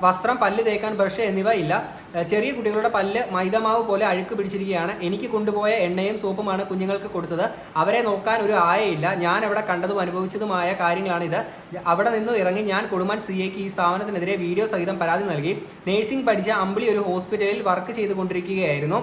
വസ്ത്രം, പല്ല് തേക്കാൻ ബ്രഷ് എന്നിവ ഇല്ല. ചെറിയ കുട്ടികളുടെ പല്ല് മൈദമാവ് പോലെ അഴുക്ക് പിടിച്ചിരിക്കുകയാണ്. എനിക്ക് കൊണ്ടുപോയ എണ്ണയും സോപ്പുമാണ് കുഞ്ഞുങ്ങൾക്ക് കൊടുത്തത്. അവരെ നോക്കാൻ ഒരു ആയയില്ല. ഞാൻ അവിടെ കണ്ടതും അനുഭവിച്ചതുമായ കാര്യങ്ങളാണിത്. അവിടെ നിന്ന് ഇറങ്ങി ഞാൻ കൊടുമൺ CAക്ക് ഈ സ്ഥാപനത്തിനെതിരെ വീഡിയോ സഹിതം പരാതി നൽകി. നേഴ്സിംഗ് പഠിച്ച അമ്പിളി ഒരു ഹോസ്പിറ്റലിൽ വർക്ക് ചെയ്തുകൊണ്ടിരിക്കുകയായിരുന്നു.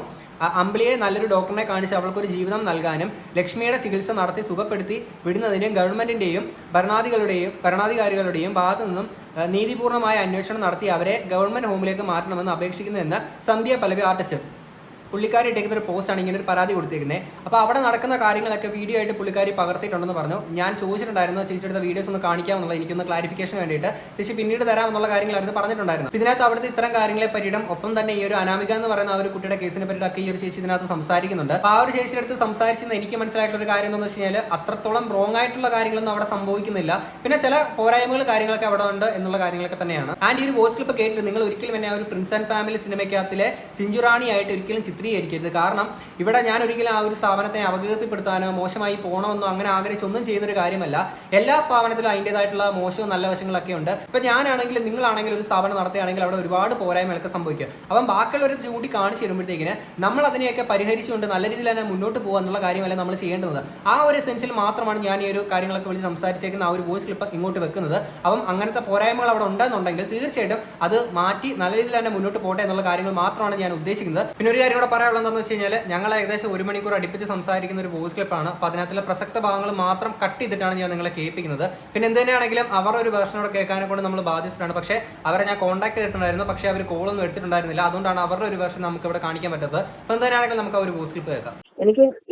അമ്പിളിയെ നല്ലൊരു ഡോക്ടറിനെ കാണിച്ച് അവൾക്കൊരു ജീവിതം നൽകാനും ലക്ഷ്മിയുടെ ചികിത്സ നടത്തി സുഖപ്പെടുത്തി വിടുന്നതിനും ഗവൺമെന്റിന്റെയും ഭരണാധികാരികളുടെയും ഭാഗത്തു നിന്നും നീതിപൂർണ്ണമായ അന്വേഷണം നടത്തി അവരെ ഗവൺമെന്റ് ഹോമിലേക്ക് മാറ്റണമെന്ന് അപേക്ഷിക്കുന്നതെന്ന് സന്ധ്യ പല്ലവി ആർട്ടിസ്റ്റ് പുള്ളിക്കാരി ഇട്ടേക്കുന്ന ഒരു പോസ്റ്റാണ് ഇങ്ങനെ ഒരു പരാതി കൊടുത്തിരിക്കുന്നത്. അപ്പോൾ അവിടെ നടക്കുന്ന കാര്യങ്ങളൊക്കെ വീഡിയോ ആയിട്ട് പുള്ളിക്കാരി പകർത്തിയിട്ടുണ്ടെന്ന് പറഞ്ഞു. ഞാൻ ചോദിച്ചിട്ടുണ്ടായിരുന്നു ചേച്ചിയുടെ എടുത്ത വീഡിയോസ് ഒന്ന് കാണിക്കാമെന്നുള്ള, എനിക്കൊന്ന് ക്ലാരിഫിക്കേഷൻ വേണ്ടിയിട്ട് ചേച്ചി പിന്നീട് തരാമെന്നുള്ള കാര്യങ്ങളായിരുന്നു പറഞ്ഞിട്ടുണ്ടായിരുന്നു. ഇതിനകത്ത് അവിടുത്തെ ഇത്തരം കാര്യങ്ങളെ പറ്റിയിട്ടും ഒപ്പം തന്നെ ഈ ഒരു അനാമിക എന്ന് പറയുന്ന ആ ഒരു കുട്ടിയുടെ കേസിനെ പറ്റിയിട്ടൊക്കെ ഈ ഒരു ചേച്ചി ഇതിനകത്ത് സംസാരിക്കുന്നുണ്ട്. അപ്പോൾ ആ ഒരു ചേച്ചിയുടെ അടുത്ത് സംസാരിച്ചെന്ന് എനിക്ക് മനസ്സിലായിട്ടുള്ള ഒരു കാര്യം എന്താണെന്ന് വെച്ച് കഴിഞ്ഞാൽ അത്രത്തോളം റോങ് ആയിട്ടുള്ള കാര്യങ്ങളൊന്നും അവിടെ സംഭവിക്കുന്നില്ല. പിന്നെ ചില പോരായ്മകൾ കാര്യങ്ങളൊക്കെ അവിടെ ഉണ്ട് എന്നുള്ള കാര്യങ്ങളൊക്കെ തന്നെയാണ്. ആൻഡ് ഈ ഒരു വോയിസ് ക്ലിപ്പ് കേട്ടിട്ട് നിങ്ങൾ ഒരിക്കലും എന്നെ ആ ഒരു പ്രിൻസ് ആൻഡ് ഫാമിലി സിനിമയ്ക്കകത്തിലെ ചിഞ്ചുറാണി ആയിട്ട് ഒരിക്കലും ചിത്രീകരിക്കരുത്. കാരണം ഇവിടെ ഞാൻ ഒരിക്കലും ആ ഒരു സ്ഥാപനത്തെ അപകീർത്തിപ്പെടുത്താനോ മോശമായി പോകണമെന്നോ അങ്ങനെ ആഗ്രഹിച്ചൊന്നും ചെയ്യുന്നൊരു കാര്യമല്ല. എല്ലാ സ്ഥാപനത്തിലും അതിൻ്റെതായിട്ടുള്ള മോശവും നല്ല വശങ്ങളൊക്കെ ഉണ്ട്. ഇപ്പം ഞാനാണെങ്കിലും നിങ്ങളാണെങ്കിലും ഒരു സ്ഥാപനം നടത്തുകയാണെങ്കിൽ അവിടെ ഒരുപാട് പോരായ്മകളൊക്കെ സംഭവിക്കും. അപ്പം ബാക്കിയുള്ളവർ ചൂണ്ടി കാണിച്ചു തരുമ്പോഴത്തേക്കിന് നമ്മൾ അതിനെയൊക്കെ പരിഹരിച്ചുകൊണ്ട് നല്ല രീതിയിൽ തന്നെ മുന്നോട്ട് പോകുക എന്നുള്ള കാര്യമല്ല നമ്മൾ ചെയ്യേണ്ടത്. ആ ഒരു സെൻസിൽ മാത്രമാണ് ഞാൻ ഈ ഒരു കാര്യങ്ങളൊക്കെ വിളിച്ച് സംസാരിച്ചേക്കുന്ന ആ ഒരു വോയിസ് ക്ലിപ്പ് ഇങ്ങോട്ട് വെക്കുന്നത്. അപ്പം അങ്ങനത്തെ പോരായ്മകൾ അവിടെ ഉണ്ടെന്നുണ്ടെങ്കിൽ തീർച്ചയായിട്ടും അത് മാറ്റി നല്ല രീതിയിൽ തന്നെ മുന്നോട്ട് പോട്ടെ എന്നുള്ള കാര്യങ്ങൾ മാത്രമാണ് ഞാൻ ഉദ്ദേശിക്കുന്നത്. പിന്നെ ഒരു കാര്യം കൂടെ പറയാനുള്ളത് എന്താണെന്ന് വെച്ച് കഴിഞ്ഞാൽ ഞങ്ങൾ ഏകദേശം 1 മണിക്കൂർ അടുപ്പിച്ച് സംസാരിക്കുന്ന ഒരു വോയിസ് ക്ലിപ്പാണ്. അപ്പോൾ അതിനകത്തുള്ള പ്രസക്ത ഭാഗങ്ങൾ മാത്രം കട്ട് ചെയ്തിട്ടാണ് ഞാൻ നിങ്ങളെ കേൾപ്പിക്കുന്നത്. പിന്നെ എന്ത് തന്നെയാണെങ്കിലും അവരുടെ ഒരു വേർഷനോട് കേൾക്കാനെ കൊണ്ട് നമ്മൾ ബാധിച്ചിട്ടാണ്. പക്ഷേ അവരെ ഞാൻ കോൺടാക്ട് ചെയ്തിട്ടുണ്ടായിരുന്നു, പക്ഷേ അവർ കോളൊന്നും എടുത്തിട്ടുണ്ടായിരുന്നില്ല. അതുകൊണ്ടാണ് അവരുടെ ഒരു വേർഷൻ നമുക്ക് ഇവിടെ കാണിക്കാൻ പറ്റത്തത്. അപ്പോൾ എന്ത് തന്നെയാണെങ്കിലും നമുക്ക് ആ ഒരു വോയിസ് ക്ലിപ്പ് കേൾക്കാം.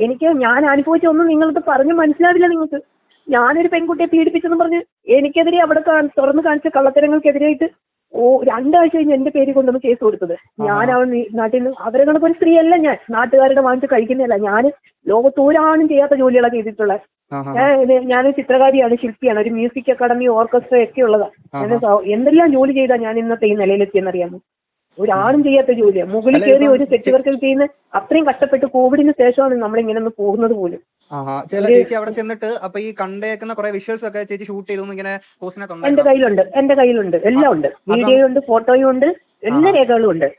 എനിക്ക് ഞാൻ അനുഭവിച്ച ഒന്നും നിങ്ങൾക്ക് പറഞ്ഞ് മനസ്സിലാവില്ല. നിങ്ങൾക്ക് ഞാനൊരു പെൺകുട്ടിയെ പീഡിപ്പിച്ചെന്ന് പറഞ്ഞ് എനിക്കെതിരെ അവിടെ തുറന്നു കാണിച്ച കള്ളത്തരങ്ങൾക്കെതിരായിട്ട് 2 ആഴ്ച കഴിഞ്ഞ് എന്റെ പേര് കൊണ്ടൊന്ന് കേസ് കൊടുത്തത്. ഞാൻ നാട്ടിൽ നിന്ന് അവരെ കണക്ക് ഒരു സ്ത്രീയല്ല, ഞാൻ നാട്ടുകാരുടെ വാങ്ങിച്ച് കഴിക്കുന്നില്ല. ഞാൻ ലോകത്തോരാണും ചെയ്യാത്ത ജോലികളൊക്കെ ചെയ്തിട്ടുള്ള ഞാൻ ചിത്രകാരിയാണ്, ശില്പിയാണ്, ഒരു മ്യൂസിക് അക്കാദമി, ഓർക്കസ്ട്ര ഒക്കെ ഉള്ളതാണ്. എന്തെല്ലാം ജോലി ചെയ്താ ഞാൻ ഇന്നത്തെ ഈ നിലയിലെത്തിയെന്നറിയാമോ? ഒരാളും ചെയ്യാത്ത ജോലിയാണ്. മുകളിൽ കയറി ഒരു സെറ്റ് വർക്ക് ചെയ്യുന്ന അത്രയും കഷ്ടപ്പെട്ട് കോവിഡിന് ശേഷമാണ് നമ്മളിങ്ങനെ ഒന്ന് പോകുന്നത് പോലും. ചേച്ചി അവിടെ ചെന്നിട്ട് അപ്പൊ ഈ കണ്ടേക്കുന്ന കുറെ വിഷ്വൽസ് ഒക്കെ ചേച്ചി ഷൂട്ട് ചെയ്തു ഇങ്ങനെ എന്റെ കയ്യിലുണ്ട് എല്ലാം ഉണ്ട്. വീഡിയോ ഉണ്ട്, ഫോട്ടോയും ഉണ്ട്, എല്ലാ രേഖകളും ഉണ്ട്.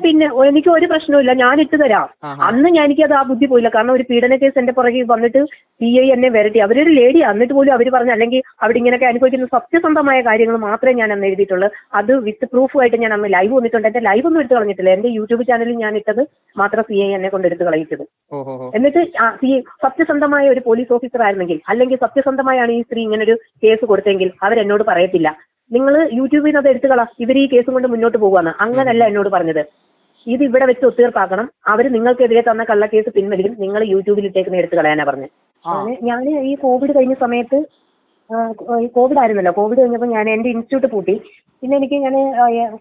പിന്നെ എനിക്ക് ഒരു പ്രശ്നമില്ല, ഞാൻ ഇട്ട് തരാം. അന്ന് എനിക്കത് ആ ബുദ്ധി പോയില്ല. കാരണം ഒരു പീഡന കേസ് എന്റെ പുറകെ വന്നിട്ട് CI എന്നെ വരട്ടി. അവരൊരു ലേഡി എന്നിട്ട് പോലും അവർ പറഞ്ഞു അല്ലെങ്കിൽ അവിടെ ഇങ്ങനെയൊക്കെ അനുഭവിക്കുന്ന സത്യസന്ധമായ കാര്യങ്ങൾ മാത്രമേ ഞാൻ അന്ന് എഴുതിയിട്ടുള്ളൂ. അത് വിത്ത് പ്രൂഫുമായിട്ട് ഞാൻ അന്ന് ലൈവ് വന്നിട്ടുണ്ട്. എന്റെ ലൈവ് ഒന്നും എടുത്ത് കളഞ്ഞിട്ടില്ല. എന്റെ യൂട്യൂബ് ചാനലിൽ ഞാൻ ഇട്ടത് മാത്രം CI എന്നെ കൊണ്ട് എടുത്ത് കളയിച്ചത്. എന്നിട്ട് സത്യസന്ധമായ ഒരു പോലീസ് ഓഫീസർ ആയിരുന്നെങ്കിൽ, അല്ലെങ്കിൽ സത്യസന്ധമായാണ് ഈ സ്ത്രീ ഇങ്ങനൊരു കേസ് കൊടുത്തെങ്കിൽ അവരെന്നോട് പറയത്തില്ല നിങ്ങൾ യൂട്യൂബിൽ നിന്ന് അത് എടുത്തുകളാ, ഇവർ ഈ കേസും കൊണ്ട് മുന്നോട്ട് പോകുവാന്ന്. അങ്ങനല്ല എന്നോട് പറഞ്ഞത്. ഇത് ഇവിടെ വെച്ച് ഒത്തീർപ്പാക്കണം, അവർ നിങ്ങൾക്കെതിരെ തന്ന കള്ളക്കേസ് പിൻവലിക്കും, നിങ്ങൾ യൂട്യൂബിൽ ഇട്ടേക്കുന്ന എടുത്തു കളയാനാ പറഞ്ഞത്. ഞാൻ ഈ കോവിഡ് കഴിഞ്ഞ സമയത്ത്, കോവിഡ് ആയിരുന്നല്ലോ, കോവിഡ് കഴിഞ്ഞപ്പോൾ ഞാൻ എന്റെ ഇൻസ്റ്റിറ്റ്യൂട്ട് പൂട്ടി. പിന്നെ ഞാൻ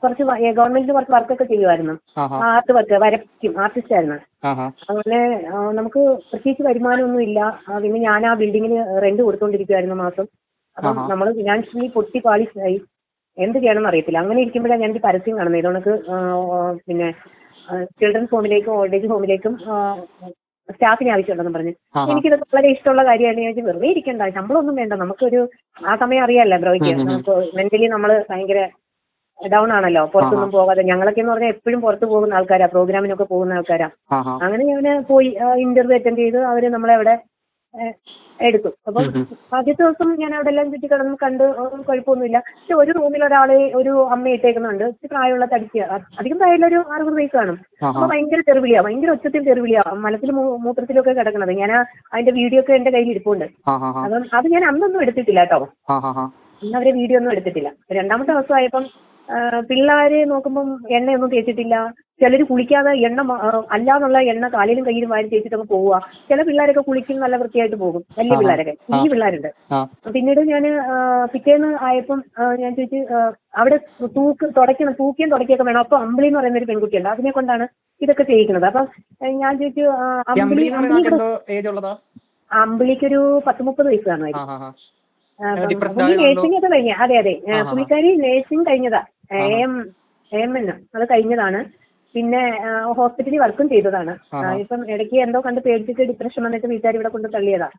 കുറച്ച് ഗവൺമെന്റിൽ കുറച്ച് വർക്കൊക്കെ ചെയ്യുമായിരുന്നു. ആർട്ട് വർക്ക് വരയ്ക്കും, ആർട്ടിസ്റ്റ് ആയിരുന്നു. അങ്ങനെ നമുക്ക് പ്രത്യേകിച്ച് വരുമാനമൊന്നും ഇല്ല. പിന്നെ ഞാൻ ആ ബിൽഡിങ്ങിന് റെന്റ് കൊടുത്തോണ്ടിരിക്കുവായിരുന്നു മാസം. അപ്പം നമ്മൾ ഫിനാൻഷ്യലി പൊട്ടി പാളിച്ചായി, എന്ത് ചെയ്യണമെന്ന് അറിയത്തില്ല. അങ്ങനെ ഇരിക്കുമ്പോഴാണ് ഞാൻ പരസ്യം കാണുന്നത്. ഇതോണക്ക് പിന്നെ ചിൽഡ്രൻസ് ഹോമിലേക്കും ഓൾഡ് ഏജ് ഹോമിലേക്കും സ്റ്റാഫിന് ആവശ്യമുണ്ടെന്ന് പറഞ്ഞു. എനിക്കിത് വളരെ ഇഷ്ടമുള്ള കാര്യമാണ്. ഞാൻ വെറുതെ ഇരിക്കണ്ട, ശമ്പളമൊന്നും വേണ്ട, നമുക്കൊരു ആ സമയം അറിയാമല്ലോ ബ്രോയ്ക്ക്, നമുക്ക് മെന്റലി നമ്മൾ ഭയങ്കര ഡൗൺ ആണല്ലോ, പുറത്തൊന്നും പോകാതെ. ഞങ്ങളൊക്കെ എന്ന് പറഞ്ഞാൽ എപ്പോഴും പുറത്ത് പോകുന്ന ആൾക്കാരാ, പ്രോഗ്രാമിനൊക്കെ പോകുന്ന ആൾക്കാരാ. അങ്ങനെ ഞാൻ പോയി ഇന്റർവ്യൂ അറ്റൻഡ് ചെയ്ത് അവര് നമ്മളെ അവിടെ എടുത്തു. അപ്പം ആദ്യത്തെ ദിവസം ഞാൻ അവിടെ എല്ലാം ചുറ്റി കിടന്ന് കണ്ട് കുഴപ്പമൊന്നുമില്ല. പക്ഷെ ഒരു റൂമിൽ ഒരു അമ്മ ഇട്ടേക്കുന്നുണ്ട്, പ്രായമുള്ള തടിക്കുക, അധികം പ്രായമുള്ള ഒരു 60 വയസ്സ് കാണും. അപ്പൊ ഭയങ്കര ചെറുവിളിയാ, ഭയങ്കര ഒച്ചത്തിൽ ചെറുവിളിയാ, മലത്തിലും മൂത്രത്തിലൊക്കെ കിടക്കണത്. ഞാൻ അതിന്റെ വീഡിയോ ഒക്കെ എന്റെ കയ്യിൽ ഇരിപ്പുണ്ട്. അപ്പം അത് ഞാൻ അന്നൊന്നും എടുത്തിട്ടില്ല കേട്ടോ, അന്ന് അവരെ വീഡിയോ ഒന്നും എടുത്തിട്ടില്ല. 2ാമത്തെ ദിവസമായപ്പം പിള്ളേരെ നോക്കുമ്പം എണ്ണയൊന്നും തേച്ചിട്ടില്ല. ചിലർ കുളിക്കാതെ എണ്ണ അല്ലാന്നുള്ള എണ്ണ കാലിലും കയ്യിലും വാരി തേച്ചിട്ടൊക്കെ പോവുക. ചില പിള്ളേരൊക്കെ കുളിക്കും, നല്ല വൃത്തിയായിട്ട് പോകും, വലിയ പിള്ളേരൊക്കെ. കുഞ്ഞു പിള്ളേരുണ്ട്. പിന്നീട് ഞാൻ പിറ്റേന്ന് ആയപ്പം ഞാൻ ചോദിച്ചു, അവിടെ തൂക്കിയും തുടക്കിയൊക്കെ വേണം. അപ്പൊ അമ്പിളി എന്ന് പറയുന്ന ഒരു പെൺകുട്ടിയുണ്ട്, അതിനെ കൊണ്ടാണ് ഇതൊക്കെ ചെയ്യിക്കുന്നത്. അപ്പൊ ഞാൻ ചോദിച്ചു, അമ്പിളിക്കൊരു 10-30 വയസ്സ് കാണുമായിരുന്നു. നേഴ്സിംഗ് ഒക്കെ കഴിഞ്ഞ, അതെ പുള്ളിക്കാരി നേഴ്സിംഗ് കഴിഞ്ഞതാ, AM അത് കഴിഞ്ഞതാണ്. പിന്നെ ഹോസ്പിറ്റലിൽ വർക്കും ചെയ്തതാണ്. ഇപ്പം ഇടയ്ക്ക് എന്തോ കണ്ട് പേടിച്ചിട്ട് ഡിപ്രഷൻ വന്നിട്ട് വീട്ടുകാർ ഇവിടെ കൊണ്ട് തള്ളിയതാ.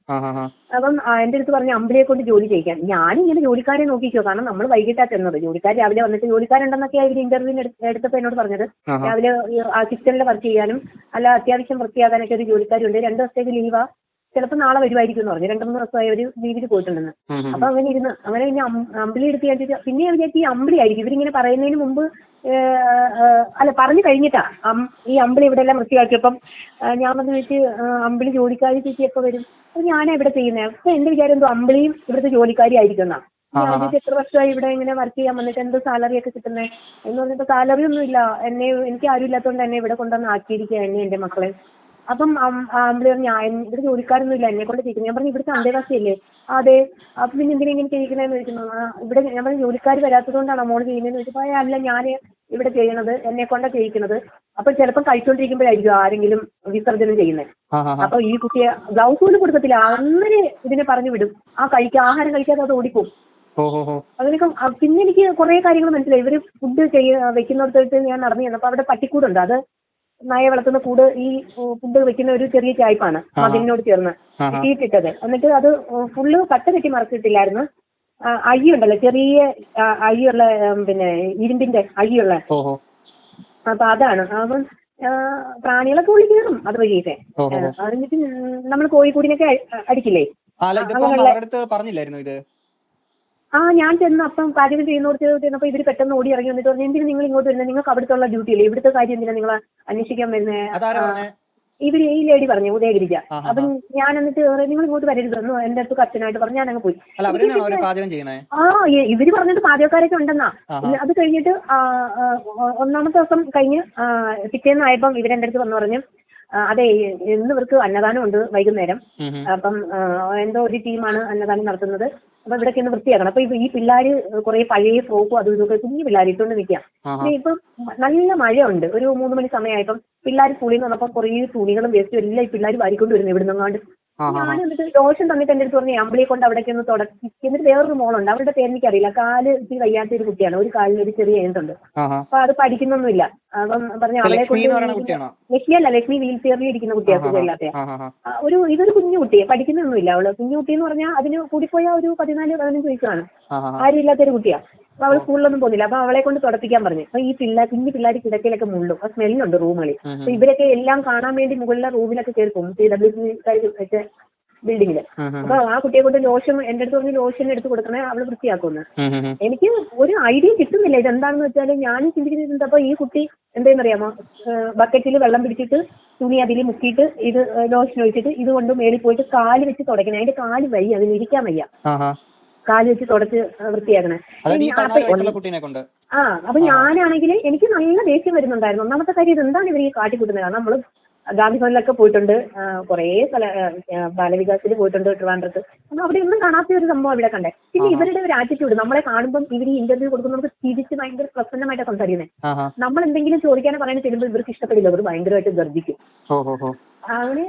അപ്പം എന്റെ അടുത്ത് പറഞ്ഞു അമ്പിളിയെ കൊണ്ട് ജോലി ചെയ്യിക്കാൻ. ഞാനിങ്ങനെ ജോലിക്കാരെ നോക്കിക്കോ, കാരണം നമ്മൾ വൈകിട്ടാ ചെന്നത്. ജോലിക്കാർ രാവിലെ വന്നിട്ട് ജോലിക്കാരുണ്ടെന്നൊക്കെ അവർ ഇന്റർവ്യൂവിന് എടുത്തപ്പോ എന്നോട് പറഞ്ഞത്. രാവിലെ കിച്ചണിൽ വർക്ക് ചെയ്യാനും അല്ല അത്യാവശ്യം വൃത്തിയാകാനൊക്കെ ഒരു ജോലിക്കാരുണ്ട്. 2 ദിവസത്തേക്ക് ലീവാ, ചിലപ്പോൾ നാളെ വരുമായിരിക്കും എന്ന് പറഞ്ഞു. 2-3 ദിവസമായി ഒരു ലീവിൽ പോയിട്ടുണ്ടെന്ന്. അപ്പൊ അങ്ങനെ ഇരുന്ന് അങ്ങനെ പിന്നെ അമ്പിളി എടുത്ത് ഞാൻ പിന്നെ ഞാൻ വിചാരിച്ചു ഈ അമ്പിളി ആയിരിക്കും. ഇവരിങ്ങനെ പറയുന്നതിന് മുമ്പ് അല്ല പറഞ്ഞു കഴിഞ്ഞിട്ടാ ഈ അമ്പിളി ഇവിടെ എല്ലാം വൃത്തിയാക്കിയപ്പം ഞാൻ വന്ന് വെച്ച് അമ്പിളി ജോലിക്കാരി ചേച്ചി എപ്പോ വരും? അപ്പൊ ഞാനാ ഇവിടെ ചെയ്യുന്നത്. അപ്പൊ എന്റെ വിചാരം എന്തോ അമ്പിളിയും ഇവിടുത്തെ ജോലിക്കാരി ആയിരിക്കും എന്നാ. ഞാൻ എത്ര വർഷമായി ഇവിടെ ഇങ്ങനെ വർക്ക് ചെയ്യാൻ വന്നിട്ട് എന്തോ സാലറി ഒക്കെ കിട്ടുന്നത് എന്ന് പറഞ്ഞിട്ട് സാലറി ഒന്നും ഇല്ല. എനിക്ക് ആരും ഇല്ലാത്തതുകൊണ്ട് എന്നെ ഇവിടെ കൊണ്ടുവന്ന് ആക്കിയിരിക്കുക, എന്നെ എന്റെ മക്കളെ. അപ്പം അമ്പിളി പറഞ്ഞു ഞാൻ ഇവിടെ ജോലിക്കാരൊന്നും ഇല്ല, എന്നെ കൊണ്ട് ചെയ്യിക്കുന്നത്. ഞാൻ പറഞ്ഞു ഇവിടുത്തെ അന്തേവാസിയല്ലേ? അതെ. അപ്പൊ പിന്നെ എന്തിനാ ഇങ്ങനെ ചെയ്യിക്കണേന്ന് ചോദിക്കുന്നു. ഇവിടെ ഞാൻ പറഞ്ഞു ജോലിക്കാർ വരാത്തത് കൊണ്ടാണ് മോള് ചെയ്യുന്നതെന്ന് ചോദിച്ചപ്പോൾ അല്ല ഞാൻ ഇവിടെ ചെയ്യണത് എന്നെ കൊണ്ടാ ചെയ്യിക്കുന്നത്. അപ്പൊ ചിലപ്പം കഴിച്ചുകൊണ്ടിരിക്കുമ്പോഴായിരിക്കും ആരെങ്കിലും വിസർജനം ചെയ്യുന്നത്. അപ്പൊ ഈ കുട്ടിയെ ഗ്ലൗസ് പോലും കൊടുക്കത്തില്ല, അങ്ങനെ ഇതിനെ പറഞ്ഞു വിടും. ആഹാരം കഴിക്കാതെ അത് ഓടിപ്പോവും. അതിനൊക്കെ പിന്നെ എനിക്ക് കുറെ കാര്യങ്ങൾ മനസ്സിലായി. ഇവര് ഫുഡ് വെക്കുന്നിടത്തോട്ട് ഞാൻ നടന്നു ചെന്നപ്പോ അവിടെ പട്ടിക്കൂടുണ്ട്. അത് നായ വളർത്തുന്ന കൂട് ഈ ഫുഡ് വെക്കുന്ന ഒരു ചെറിയ ചായ്പാണ് മതിലിനോട് ചേർന്ന് തീറ്റിട്ടത്. എന്നിട്ട് അത് ഫുള്ള് കട്ട കെട്ടി മറച്ചിട്ടില്ലായിരുന്നു. അഴിയുണ്ടല്ലോ, ചെറിയ അഴിയുള്ള പിന്നെ ഇരുമ്പിന്റെ അഴിയുള്ള, അപ്പൊ അതാണ്. അപ്പം പ്രാണികളൊക്കെ ഉള്ളിൽ കയറും അത് വഴിയൊക്കെ. എന്നിട്ട് നമ്മൾ കോഴിക്കൂടിനൊക്കെ അടിക്കില്ലേ, പറഞ്ഞില്ലായിരുന്നു ഇത്? ഞാൻ ചെന്ന് അപ്പം കാര്യം ചെയ്യുന്നോട് ചെന്നപ്പോ ഇവര് പെട്ടെന്ന് ഓടി ഇറങ്ങി വന്നിട്ട് പറഞ്ഞു എന്തിനാ നിങ്ങൾ ഇങ്ങോട്ട് വരുന്നത്? നിങ്ങൾക്ക് അവിടുത്തെ ഡ്യൂട്ടി അല്ലേ, ഇവിടുത്തെ കാര്യം എന്തിനാ നിങ്ങൾ അന്വേഷിക്കാൻ വരുന്നത്? ഇവര് ഈ ലേഡി പറഞ്ഞു ഉദയഗിരിജ. അപ്പം ഞാൻ എന്നിട്ട് നിങ്ങൾ ഇങ്ങോട്ട് വരരുതെന്ന് എന്റെ അടുത്ത് കച്ചനായിട്ട് പറഞ്ഞു. ഞാൻ അങ്ങ് പോയി. ഇവര് പറഞ്ഞിട്ട് പാചകക്കാരൊക്കെ ഉണ്ടെന്നാ. അത് കഴിഞ്ഞിട്ട് 1ാമത്തെ ദിവസം കഴിഞ്ഞ് പിറ്റേന്നായപ്പം ഇവരെന്റെ അടുത്ത് വന്നു പറഞ്ഞു അതെ ഇന്ന് ഇവർക്ക് അന്നദാനം ഉണ്ട് വൈകുന്നേരം. അപ്പം എന്തോ ഒരു ടീമാണ് അന്നദാനം നടത്തുന്നത്. അപ്പൊ ഇവിടൊക്കെ ഒന്ന് വൃത്തിയാക്കണം. അപ്പൊ ഈ പിള്ളേര് കുറെ പഴയ ഫ്രോക്കും അതും ഇതൊക്കെ കുഞ്ഞു പിള്ളേർ ഇട്ടുകൊണ്ട് നിൽക്കാം. ഇപ്പം നല്ല മഴയുണ്ട്. ഒരു 3 മണി സമയമായപ്പം പിള്ളേർ സ്കൂളിൽ നിന്ന് വന്നപ്പോൾ കുറേ തുണികളും വേസ്റ്റും എല്ലാം ഈ പിള്ളേർ വാരിക്കൊണ്ട് വരുന്നു ഇവിടുന്നെങ്ങാണ്ട്. ഞാൻ എന്നിട്ട് ലോഷൻ തന്നിട്ട് എന്റെ അടുത്ത് പറഞ്ഞു അമ്പിളിയെ കൊണ്ട് അവിടേക്ക് ഒന്ന് തുടക്കി. എന്നിട്ട് വേറൊരു മോളുണ്ട്, അവരുടെ പേര് എനിക്കറിയില്ല, കാല് ഇച്ചിരി വയ്യാത്ത ഒരു കുട്ടിയാണ്, ഒരു കാലിന് ഒരു ചെറിയ എഴുതുണ്ട്. അപ്പൊ അത് പഠിക്കുന്നൊന്നുമില്ല. അപ്പം പറഞ്ഞു അവളെ കൊണ്ട് ലക്ഷ്മിയല്ല, ലക്ഷ്മി വീൽ ചെയറിൽ ഇരിക്കുന്ന കുട്ടിയാണ്, സുഖമില്ലാത്ത ഇതൊരു കുഞ്ഞു കുട്ടിയെ പഠിക്കുന്നൊന്നുമില്ല. അവള് കുഞ്ഞു കുട്ടി എന്ന് പറഞ്ഞാൽ അതിന് കൂടിപ്പോയാൽ ഒരു 14-15 വയസ്സാണ്. ആരും ഇല്ലാത്തൊരു കുട്ടിയാ. അപ്പൊ അവൾ സ്കൂളിലൊന്നും പോകുന്നില്ല. അപ്പൊ അവളെ കൊണ്ട് തുടപ്പിക്കാൻ പറഞ്ഞു. അപ്പൊ ഈ കുഞ്ഞു പിള്ളേർ കിടക്കയിലൊക്കെ മുള്ളും, അപ്പൊ സ്മെല്ലുണ്ട് റൂമുകളിൽ. അപ്പൊ ഇവരൊക്കെ എല്ലാം കാണാൻ വേണ്ടി മുകളിലെ റൂമിലൊക്കെ കയറി പോകും, PWC ബിൽഡിങ്ങില്. അപ്പൊ ആ കുട്ടിയെ കൊണ്ട് ലോഷൻ എന്റെ അടുത്ത് പറഞ്ഞ് ലോഷൻ എടുത്ത് കൊടുക്കണേ, അവള് വൃത്തിയാക്കുന്നു. എനിക്ക് ഒരു ഐഡിയ കിട്ടുന്നില്ല ഇതെന്താണെന്ന് വെച്ചാൽ. ഞാൻ ചിന്തിക്കുന്നത് അപ്പൊ ഈ കുട്ടി എന്താണെന്നറിയാമോ, ബക്കറ്റിൽ വെള്ളം പിടിച്ചിട്ട് തുണി അതിൽ മുക്കിയിട്ട് ഇത് ലോഷൻ ഒഴിച്ചിട്ട് ഇത് കൊണ്ട് മേളിൽ പോയിട്ട് കാല് വെച്ച് തുടയ്ക്കണം. അതിന്റെ കാല് വയ്യ, അതിന് ഇരിക്കാൻ വയ്യ, കാല് വെച്ച് തുടച്ച് വൃത്തിയാക്കണേ. അപ്പൊ ഞാനാണെങ്കിൽ എനിക്ക് നല്ല ദേഷ്യം വരുന്നുണ്ടായിരുന്നു. ഒന്നാമത്തെ കാര്യം ഇതെന്താണ് ഇവർ ഈ കാട്ടിക്കൂട്ടുന്നത്? കാരണം നമ്മള് ഗാന്ധി ഭവനിലൊക്കെ പോയിട്ടുണ്ട്, കുറെ ബാലവികാസിൽ പോയിട്ടുണ്ട്, ട്രിവാൻഡ്രത്ത്. അപ്പൊ അവിടെ ഒന്നും കാണാത്ത ഒരു സംഭവം ഇവിടെ കണ്ടേ. പിന്നെ ഇവരുടെ ഒരു ആറ്റിറ്റ്യൂഡ്, നമ്മളെ കാണുമ്പോൾ ഇവർ ഇന്റർവ്യൂ കൊടുക്കുമ്പോൾ നമുക്ക് തിരിച്ച് ഭയങ്കര പ്രസന്നമായിട്ടാണ് സംസാരിക്കുന്നത്. നമ്മൾ എന്തെങ്കിലും ചോദിക്കാനോ പറയാനോ ചെല്ലുമ്പോൾ ഇവർക്ക് ഇഷ്ടപ്പെടില്ല, ഇവർ ഭയങ്കരമായിട്ട് ഗർജിക്കും. അങ്ങനെ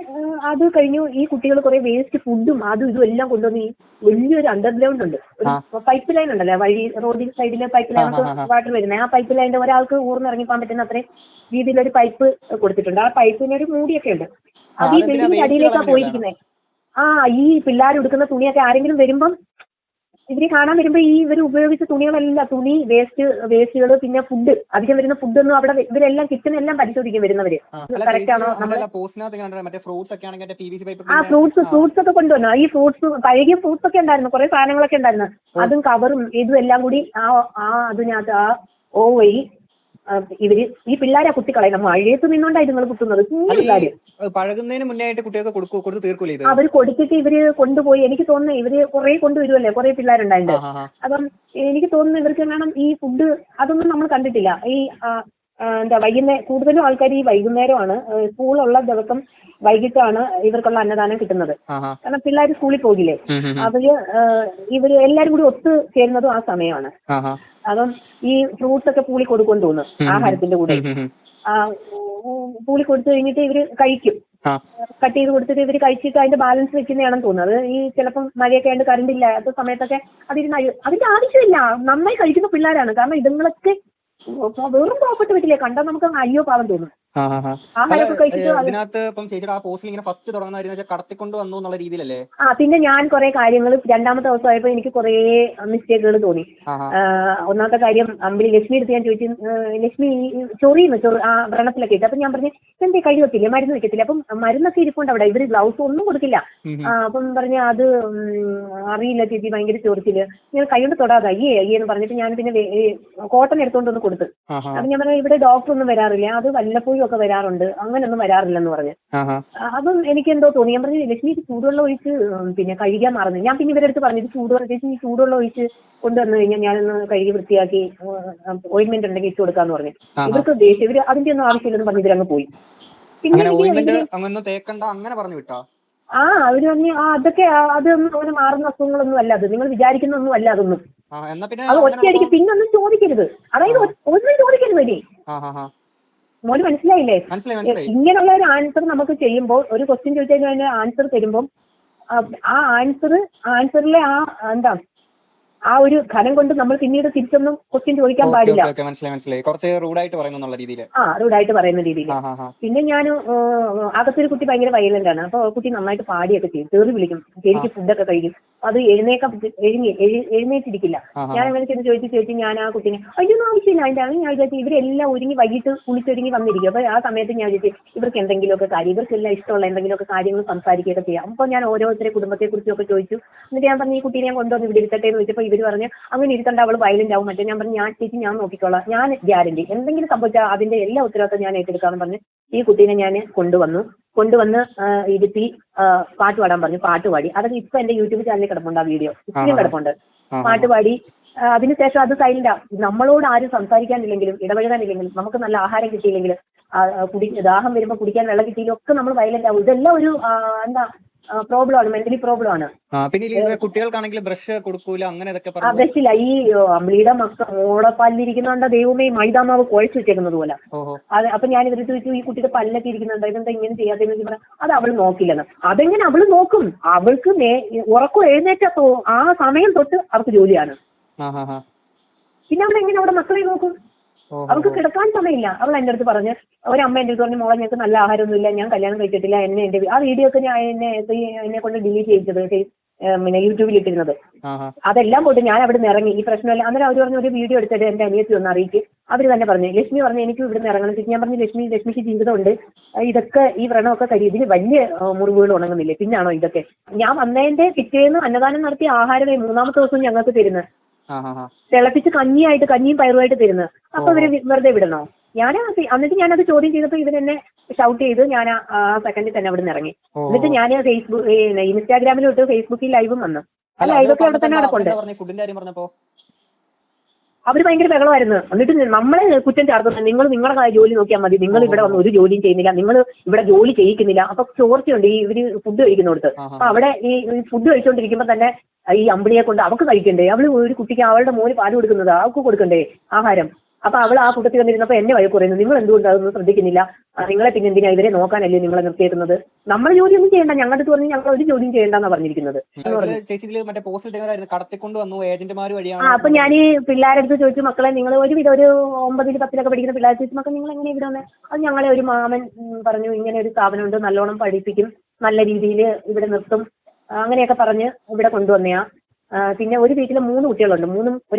അത് കഴിഞ്ഞു. ഈ കുട്ടികൾ കുറെ വേസ്റ്റ് ഫുഡും അതും ഇതും എല്ലാം കൊണ്ടുവന്ന് ഈ വലിയൊരു അണ്ടർഗ്രൗണ്ട് ഉണ്ട്, ഒരു പൈപ്പ് ലൈൻ ഉണ്ടല്ലോ വഴി, റോഡിൽ സൈഡിലെ പൈപ്പ് ലൈൻ വാട്ടർ വരുന്നത്. ആ പൈപ്പ് ലൈനിന്റെ ഒരാൾക്ക് ഊർന്നിറങ്ങിപ്പോകാൻ പറ്റുന്ന അത്രയും രീതിയിലൊരു പൈപ്പ് കൊടുത്തിട്ടുണ്ട്. ആ പൈപ്പിന് ഒരു മൂടിയൊക്കെ ഉണ്ട്. അത് ഈ ബിൽഡിംഗിന്റെ അടിയിലേക്കാണ് പോയിരിക്കുന്നത്. ഈ പിള്ളേർ എടുക്കുന്ന തുണിയൊക്കെ ആരെങ്കിലും വരുമ്പം ഇവര് കാണാൻ വരുമ്പോ ഈ ഇവർ ഉപയോഗിച്ച തുണികളെല്ലാം, തുണി വേസ്റ്റുകൾ, പിന്നെ ഫുഡ്, അധികം വരുന്ന ഫുഡൊന്നും അവിടെ ഇവരെല്ലാം കിച്ചണെല്ലാം പരിശോധിക്കും വരുന്നവര്. കറക്റ്റ് ആണോ? ഫ്രൂട്ട്സ് ഒക്കെ കൊണ്ടുവന്നു. ഈ ഫ്രൂട്ട്സ് പഴകിയ ഫ്രൂട്ട്സ് ഒക്കെ ഉണ്ടായിരുന്നു, കുറെ സാധനങ്ങളൊക്കെ ഉണ്ടായിരുന്നു. അതും കവറും ഇതും എല്ലാം കൂടി അതിനകത്ത് ഓ വഴി ഇവര് ഈ പിള്ളേരെ കുത്തിക്കളയുന്ന മഴയത്ത് നിന്നോണ്ടായി നിങ്ങൾ കുത്തുന്നത്. പിള്ളേര് പഴകുന്നതിന് മുന്നേ ആയിട്ട് കുട്ടികൾക്ക് കൊടുത്തു തീർക്കൂലേ? അവർ കൊടുത്തിട്ട് ഇവര് കൊണ്ടുപോയി. എനിക്ക് തോന്നുന്നു ഇവര് കുറെ കൊണ്ടുവരുമല്ലേ, കുറെ പിള്ളേരുണ്ടായിട്ട്. അപ്പം എനിക്ക് തോന്നുന്നു ഇവർക്ക് വേണം ഈ ഫുഡ്, അതൊന്നും നമ്മൾ കണ്ടിട്ടില്ല. ഈ കൂടുതലും ആൾക്കാർ ഈ വൈകുന്നേരമാണ്, സ്കൂളുള്ള ദിവസം വൈകിട്ടാണ് ഇവർക്കുള്ള അന്നദാനം കിട്ടുന്നത്. കാരണം പിള്ളേർ സ്കൂളിൽ പോകില്ലേ, ഇവര് എല്ലാരും കൂടി ഒത്തു ചേരുന്നതും ആ സമയമാണ്. അപ്പം ഈ ഫ്രൂട്ട്സ് ഒക്കെ പൂളി കൊടുക്കുമെന്ന് തോന്നുന്നു ആഹാരത്തിന്റെ കൂടെ. പൂളി കൊടുത്തു കഴിഞ്ഞിട്ട് ഇവര് കഴിക്കും. കട്ട് ചെയ്ത് കൊടുത്തിട്ട് ഇവര് കഴിച്ചിട്ട് അതിന്റെ ബാലൻസ് വെക്കുന്നതാണെന്ന് തോന്നുന്നത്. ഈ ചിലപ്പം മഴയൊക്കെ ആയിട്ട് കറണ്ട് ഇല്ലാത്ത സമയത്തൊക്കെ അതിന്റെ ആവശ്യമില്ല. നന്നായി കഴിക്കുന്ന പിള്ളേരാണ്. കാരണം ഇതുങ്ങളൊക്കെ വെറും പാവപ്പെട്ട വീട്ടിലെ കണ്ടാൽ നമുക്ക് അയ്യോ പാവം തോന്നും. ആഹാരമൊക്കെ കഴിച്ചിട്ട് ഇതിനകത്ത് ഇപ്പം ചേച്ചിയുടെ ആ പോസ്റ്റിൽ ഇങ്ങനെ ഫസ്റ്റ് തുടങ്ങുന്ന കടത്തിക്കൊണ്ട് വന്നു എന്നുള്ള രീതിയിലല്ലേ? പിന്നെ ഞാൻ കുറെ കാര്യങ്ങൾ രണ്ടാമത്തെ ദിവസമായപ്പോ എനിക്ക് കുറെ മിസ്റ്റേക്കുകൾ തോന്നി. ഒന്നാമത്തെ കാര്യം അമ്പിളി ലക്ഷ്മി എടുത്ത് ഞാൻ ചോദിച്ചു, ലക്ഷ്മി ചൊറിയുന്നു ആ വ്രണത്തിലൊക്കെ ഇട്ട്. അപ്പൊ ഞാൻ പറഞ്ഞു എന്തേ കഴി വെക്കില്ല, മരുന്ന് വെക്കത്തില്ല. അപ്പം മരുന്നൊക്കെ ഇരിപ്പുണ്ട് അവിടെ, ഇവര് ഗ്ലൗസ് ഒന്നും കൊടുക്കില്ല. അപ്പം പറഞ്ഞ അത് അറിയില്ല ചേച്ചി, ഭയങ്കര ചൊറിച്ചില്, ഞാൻ കൈകൊണ്ട് തൊടാതെ അയ്യേന്ന് പറഞ്ഞിട്ട് ഞാൻ പിന്നെ കോട്ടൺ എടുത്തോണ്ടൊന്ന് കൊടുത്ത്. അപ്പൊ ഞാൻ പറഞ്ഞു ഇവിടെ ഡോക്ടർ ഒന്നും വരാറില്ല, അത് വല്ലപ്പോഴും ഒക്കെ വരാറുണ്ട്, അങ്ങനെയൊന്നും വരാറില്ലെന്ന് പറഞ്ഞു. അതും എനിക്ക് എന്തോ തോന്നി. ഞാൻ പറഞ്ഞു ലക്ഷ്മി ചൂടുവെള്ളം ഒഴിച്ച് പിന്നെ കഴുകാൻ മറന്നു. ഞാൻ പിന്നെ ഇവരെടുത്ത് പറഞ്ഞു ഇത് ചൂടുവെള്ളം ഒഴിച്ച് കൊണ്ടുവന്നു കഴിഞ്ഞാൽ ഞാനൊന്ന് കഴുകി വൃത്തിയാക്കി ഓയിൻമെന്റ് ഉണ്ടെങ്കിൽ ഇട്ട് കൊടുക്കാന്ന് പറഞ്ഞു. ഇവർക്ക് ദേഷ്യം, ഇവര് അതിന്റെ ഒന്നും ആവശ്യമില്ലെന്ന് പറഞ്ഞ് ഇവരങ്ങ് പോയി. പിന്നെ അവര് പറഞ്ഞു അതൊക്കെ അതൊന്നും അങ്ങനെ മാറുന്ന അസുഖങ്ങളൊന്നും അല്ല, അത് നിങ്ങൾ വിചാരിക്കുന്ന ഒന്നും അല്ല അതൊന്നും. അത് ഒറ്റയടിക്ക് പിന്നെ ഒന്നും ചോദിക്കരുത്, അതായത് ഒന്നും ചോദിക്കരുത്. ഇനി മോന് മനസ്സിലായില്ലേ? ഇങ്ങനെയുള്ള ഒരു ആൻസർ നമുക്ക് ചെയ്യുമ്പോൾ, ഒരു ക്വസ്റ്റ്യൻ ചോദിച്ചു കഴിഞ്ഞാൽ അതിന്റെ ആൻസർ തരുമ്പോൾ ആ ആൻസറിലെ എന്താ ആ ഒരു ഘനം കൊണ്ട് നമ്മൾ പിന്നീട് തിരിച്ചൊന്നും ക്വസ്റ്റ്യൻ ചോദിക്കാൻ പാടില്ല. റൂഡായിട്ട് പറയുന്ന രീതിയിൽ. പിന്നെ ഞാൻ അകത്തൊരു കുട്ടി ഭയങ്കര വയലന്റ് ആണ്. അപ്പൊ കുട്ടി നന്നായിട്ട് പാടിയൊക്കെ ചെയ്യും, തെറി വിളിക്കും, ശരിക്ക് ഫുഡൊക്കെ കഴിക്കും, അത് എഴുന്നേറ്റിരിക്കില്ല. ഞാൻ അങ്ങനെ ചെന്ന് ചോദിച്ചു ഞാൻ ആ കുട്ടീനെ അതിനൊന്നും ആവശ്യമില്ല. അതിന്റെ ഞാൻ വിചാരിച്ചു ഇവരെല്ലാം ഒരുങ്ങി വൈകിട്ട് കുളിച്ചൊരുങ്ങി വന്നിരിക്കും. അപ്പൊ ആ സമയത്ത് ഞാൻ വിചാരിച്ചു ഇവർക്ക് എന്തെങ്കിലുമൊക്കെ കാര്യം, ഇവർക്കെല്ലാം ഇഷ്ടമുള്ള എന്തെങ്കിലുമൊക്കെ കാര്യങ്ങൾ സംസാരിക്കുകയൊക്കെ ചെയ്യാം. അപ്പൊ ഞാൻ ഓരോരുത്തരെ കുടുംബത്തെ കുറിച്ചൊക്കെ ചോദിച്ചു. എന്നിട്ട് ഞാൻ പറഞ്ഞു ഈ കുട്ടീനെ ഞാൻ കൊണ്ടുവന്ന് ഇവിടെ ഇരുത്തട്ടെ എന്ന് ചോദിച്ചപ്പോൾ ഇവര് പറഞ്ഞു അങ്ങനെ ഇരുത്തണ്ട, അവള് വയലന്റ് ആവും മറ്റേ. ഞാൻ പറഞ്ഞു ഞാൻ ചേച്ചി ഞാൻ നോക്കിക്കോളാം, ഞാൻ ഗ്യാരണ്ടി, എന്തെങ്കിലും സംഭവിച്ചാൽ അതിന്റെ എല്ലാ ഉത്തരവാദിത്തം ഞാൻ ഏറ്റെടുക്കാന്ന് പറഞ്ഞ് ഈ കുട്ടീനെ ഞാൻ കൊണ്ടുവന്ന് ഇരുത്തി പാട്ട് പാടാൻ പറഞ്ഞു. പാട്ട് പാടി. അതൊക്കെ ഇപ്പൊ എന്റെ യൂട്യൂബ് ചാനലിൽ കിടപ്പുണ്ട്, ആ വീഡിയോ ഇപ്പോഴും കിടപ്പുണ്ട്. പാട്ട് പാടി അതിനുശേഷം അത് സൈലന്റാ. നമ്മളോട് ആരും സംസാരിക്കാനില്ലെങ്കിലും ഇടപഴകാനില്ലെങ്കിലും നമുക്ക് നല്ല ആഹാരം കിട്ടിയില്ലെങ്കിലും ദാഹം വരുമ്പോൾ കുടിക്കാൻ വെള്ളം കിട്ടിയില്ലെങ്കിൽ ഒക്കെ നമ്മൾ വയലന്റ് ആവും. ഇതെല്ലാം ഒരു എന്താ പ്രോബ്ലം ആണ്, മെന്റലി പ്രോബ്ലം ആണ്. പിന്നെ കുട്ടികൾക്കാണെങ്കിൽ ബ്രഷ് കൊടുക്കൂല, അങ്ങനെ ബ്രഷില്ല. ഈ അമ്പിളിയുടെ മോടപ്പല്ലിരിക്കുന്നുണ്ട് ദൈവമേ, മൈദാമാവ് കുഴച്ച് വെച്ചേക്കുന്നത് പോലെ. അപ്പൊ ഞാൻ ഇവര് ചോദിച്ചു ഈ കുട്ടിയുടെ പല്ലൊക്കെ ഇരിക്കുന്നുണ്ട്, ഇതെന്താ ഇങ്ങനെ ചെയ്യാത്തെന്ന് പറഞ്ഞാൽ അത് അവള് നോക്കില്ലെന്ന്. അതെങ്ങനെ അവള് നോക്കും? അവൾക്ക് ഉറക്കം എഴുന്നേറ്റ ആ സമയം തൊട്ട് അവർക്ക് ജോലിയാണ്. പിന്നെ അവളെങ്ങനെ അവിടെ മക്കളെ നോക്കും? അവൾക്ക് കിടക്കാൻ സമയമില്ല. അവൾ എന്റെ അടുത്ത് പറഞ്ഞ് ഒരമ്മ എന്റെ അടുത്ത് പറഞ്ഞു മോളെ ഞങ്ങൾക്ക് നല്ല ആഹാരമൊന്നുമില്ല, ഞാൻ കല്യാണം കഴിച്ചിട്ടില്ല, എന്റെ ആ വീഡിയോ ഒക്കെ ഞാൻ എന്നെ കൊണ്ട് ഡിലീറ്റ് ചെയ്തത് പിന്നെ യൂട്യൂബിൽ ഇട്ടിരുന്നത്. അതെല്ലാം പോയിട്ട് ഞാൻ അവിടെ നിന്ന് ഇറങ്ങി. ഈ പ്രശ്നമല്ല. അന്നേരം അവർ പറഞ്ഞു ഒരു വീഡിയോ എടുത്തിട്ട് എന്റെ അനിയത്തി ഒന്ന് അറിയിക്കും. അവർ തന്നെ പറഞ്ഞു ലക്ഷ്മി പറഞ്ഞു എനിക്ക് ഇവിടെ നിന്ന് ഇറങ്ങണം. ഞാൻ പറഞ്ഞു ലക്ഷ്മിക്ക് ജീവിതമുണ്ട്, ഇതൊക്കെ ഈ വ്രണമൊക്കെ കഴിയും, ഇതിന് വലിയ മുറിവുകൾ ഉണങ്ങുന്നില്ലേ, പിന്നാണോ ഇതൊക്കെ? ഞാൻ വന്നതിന്റെ പിറ്റേന്ന് അന്നദാനം നടത്തിയ ആഹാരമേ 3-ാമത്തെ ദിവസം ഞങ്ങൾക്ക് തരുന്നത്, തിളപ്പിച്ച് കഞ്ഞിയും പയറുമായിട്ട് തരുന്നത്. അപ്പൊ ഇവര് വെറുതെ വിടണോ? എന്നിട്ട് ഞാനത് ചോദ്യം ചെയ്തപ്പോ ഇവരെന്നെ ഷൗട്ട് ചെയ്ത് ഞാൻ ആ സെക്കൻഡിൽ തന്നെ അവിടെ നിന്ന് ഇറങ്ങി. എന്നിട്ട് ഞാൻ ഇൻസ്റ്റാഗ്രാമിലോട്ട് ഫേസ്ബുക്കിൽ ലൈവും വന്നു. ആ ലൈവൊക്കെ അവിടെ തന്നെ നടപ്പുണ്ട്. അവര് ഭയങ്കര ബഹളമായിരുന്നു. എന്നിട്ട് നമ്മളെ കുറ്റം ചാർത്തുന്നത് നിങ്ങൾ നിങ്ങളുടെ ജോലി നോക്കിയാൽ മതി, നിങ്ങൾ ഇവിടെ വന്ന് ഒരു ജോലിയും ചെയ്യുന്നില്ല, നിങ്ങൾ ഇവിടെ ജോലി ചെയ്യിക്കുന്നില്ല. അപ്പൊ ചോർച്ചയുണ്ട് ഈ ഇവര് ഫുഡ് കഴിക്കുന്നിടത്ത്. അപ്പൊ അവിടെ ഈ ഫുഡ് കഴിച്ചുകൊണ്ടിരിക്കുമ്പോ തന്നെ ഈ അമ്പിളിയെ കൊണ്ട് അവർക്ക് കഴിക്കണ്ടേ? അവള് ഒരു കുട്ടിക്ക് അവളുടെ മോന് പാല് കൊടുക്കുന്നത്, അവൾക്ക് കൊടുക്കണ്ടേ ആഹാരം? അപ്പൊ അവൾ ആ കൂട്ടത്തിൽ വന്നിരുന്നപ്പോ എന്നെ വഴക്ക് പറയുന്നു, നിങ്ങൾ എന്തുകൊണ്ട് അതൊന്നും ശ്രദ്ധിക്കുന്നില്ല, നിങ്ങളെ പിന്നെ എന്തിനാ ഇവരെ നോക്കാനല്ലേ നിങ്ങളെ നിർത്തിയേക്കുന്നത്, നമ്മൾ ജോലിയൊന്നും ചെയ്യണ്ട, ഞങ്ങളുടെ അടുത്ത് പറഞ്ഞ് ഞങ്ങൾ ഒരു ജോലിയും ചെയ്യണ്ടെന്നാ പറഞ്ഞിരിക്കുന്നത്. അപ്പൊ ഞാൻ ഈ പിള്ളേരുടെ അടുത്ത് ചോദിച്ചു, മക്കളെ നിങ്ങൾ ഒരുവിധം ഒരു 9-ൽ 10-ലൊക്കെ പഠിക്കുന്ന പിള്ളേർ ചോദിച്ചു, മക്കൾ നിങ്ങൾ എങ്ങനെ ഇവിടെ വന്നേ? അത് ഞങ്ങളെ ഒരു മാമൻ പറഞ്ഞു ഇങ്ങനെ ഒരു സ്ഥാപനമുണ്ട്, നല്ലോണം പഠിപ്പിക്കും, നല്ല രീതിയിൽ ഇവിടെ നിർത്തും, അങ്ങനെയൊക്കെ പറഞ്ഞ് ഇവിടെ കൊണ്ടുവന്നയാ. പിന്നെ ഒരു വീട്ടില് 3 കുട്ടികളുണ്ട്.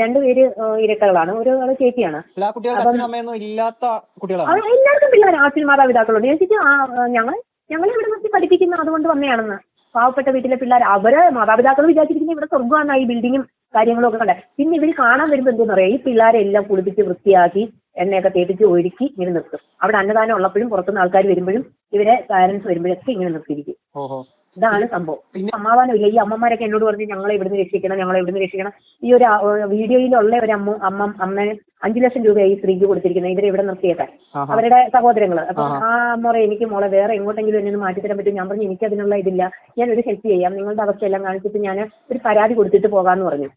2 പേര് ഇരട്ടകളാണ്, ഒരാള് ചേച്ചിയാണ്. എല്ലാവർക്കും പിള്ളേർ അച്ഛൻ മാതാപിതാക്കളുണ്ട്. ഞാൻ ചോദിച്ചു ഞങ്ങളെ ഇവിടെ നിർത്തി പഠിപ്പിക്കുന്ന അതുകൊണ്ട് വന്നയാണെന്ന്. പാവപ്പെട്ട വീട്ടിലെ പിള്ളേർ അവരെ മാതാപിതാക്കൾ വിചാരിച്ചിരിക്കുന്നത് ഇവിടെ സ്വർഗ്ഗമാണ്, ഈ ബിൽഡിങ്ങും കാര്യങ്ങളും ഒക്കെ കണ്ടേ. പിന്നെ ഇവര് കാണാൻ വരുമ്പോൾ എന്തോന്ന് പറയാ, ഈ പിള്ളേരെല്ലാം കുളിപ്പിച്ച് വൃത്തിയാക്കി എണ്ണയൊക്കെ തേപ്പിച്ച് ഒരുക്കി ഇങ്ങനെ നിർത്തും. അവിടെ അന്നദാനം ഉള്ളപ്പോഴും പുറത്തുനിന്ന് ആൾക്കാർ വരുമ്പോഴും ഇവരെ പാരന്റ്സ് വരുമ്പോഴൊക്കെ ഇങ്ങനെ നിർത്തിയിരിക്കും. ഇതാണ് സംഭവം. സമാധാനം ഇല്ല. ഈ അമ്മമാരൊക്കെ എന്നോട് പറഞ്ഞ് ഞങ്ങളെ ഇവിടുന്ന് രക്ഷിക്കണം. ഈ ഒരു വീഡിയോയിലുള്ള ഒരു അമ്മ 5 ലക്ഷം രൂപയായി സ്ത്രീക്ക് കൊടുത്തിരിക്കുന്നത് ഇവരെ ഇവിടെ നിർത്തിയേക്കാൻ, അവരുടെ സഹോദരങ്ങള്. അപ്പൊ ആ അമ്മ എനിക്ക് മോളെ വേറെ എങ്ങോട്ടെങ്കിലും എന്നെ മാറ്റിത്തരാൻ പറ്റും? ഞാൻ പറഞ്ഞു എനിക്ക് അതിനുള്ള ഇതില്ല, ഞാൻ ഒരു ഹെൽപ്പ് ചെയ്യാം, നിങ്ങളുടെ അവസ്ഥയെല്ലാം കാണിച്ചിട്ട് ഞാൻ ഒരു പരാതി കൊടുത്തിട്ട് പോകാന്ന് പറഞ്ഞു.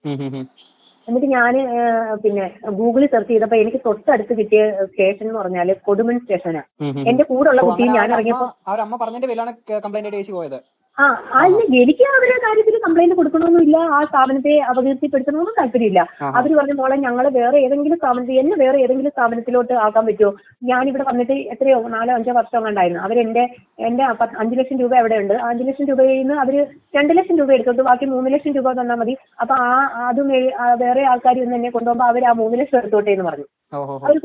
എന്നിട്ട് ഞാൻ പിന്നെ ഗൂഗിളിൽ സെർച്ച് ചെയ്തപ്പോ എനിക്ക് തൊട്ടടുത്ത് കിട്ടിയ സ്റ്റേഷൻ എന്ന് പറഞ്ഞാല് കൊടുമൺ സ്റ്റേഷനാ. എന്റെ കൂടെ ഉള്ള കുട്ടി ഞാൻ ഇറങ്ങിയപ്പോ അല്ല എനിക്ക് അവരുടെ കാര്യത്തിൽ കംപ്ലൈന്റ് കൊടുക്കണമെന്നില്ല, ആ സ്ഥാപനത്തെ അപകീർത്തിപ്പെടുത്തണമെന്നും താല്പര്യമില്ല. അവര് പറഞ്ഞു മോളെ ഞങ്ങള് വേറെ ഏതെങ്കിലും സ്ഥാപനത്തിൽ എന്നെ വേറെ ഏതെങ്കിലും സ്ഥാപനത്തിലോട്ട് ആക്കാൻ പറ്റുമോ? ഞാനിവിടെ വന്നിട്ട് എത്രയോ 4-5 വർഷം കണ്ടായിരുന്നു. എന്റെ 5 ലക്ഷം രൂപ അവിടെ ഉണ്ട്. 5 ലക്ഷം രൂപയിൽ നിന്ന് അവര് 2 ലക്ഷം രൂപ എടുത്തോട്ട് ബാക്കി 3 ലക്ഷം രൂപ തന്നാൽ മതി. അപ്പൊ അതും വേറെ ആൾക്കാർ ഇന്ന് എന്നെ കൊണ്ടുപോകുമ്പോ അവർ ആ 3 ലക്ഷം എടുത്തോട്ടെ എന്ന് പറഞ്ഞു. അവർ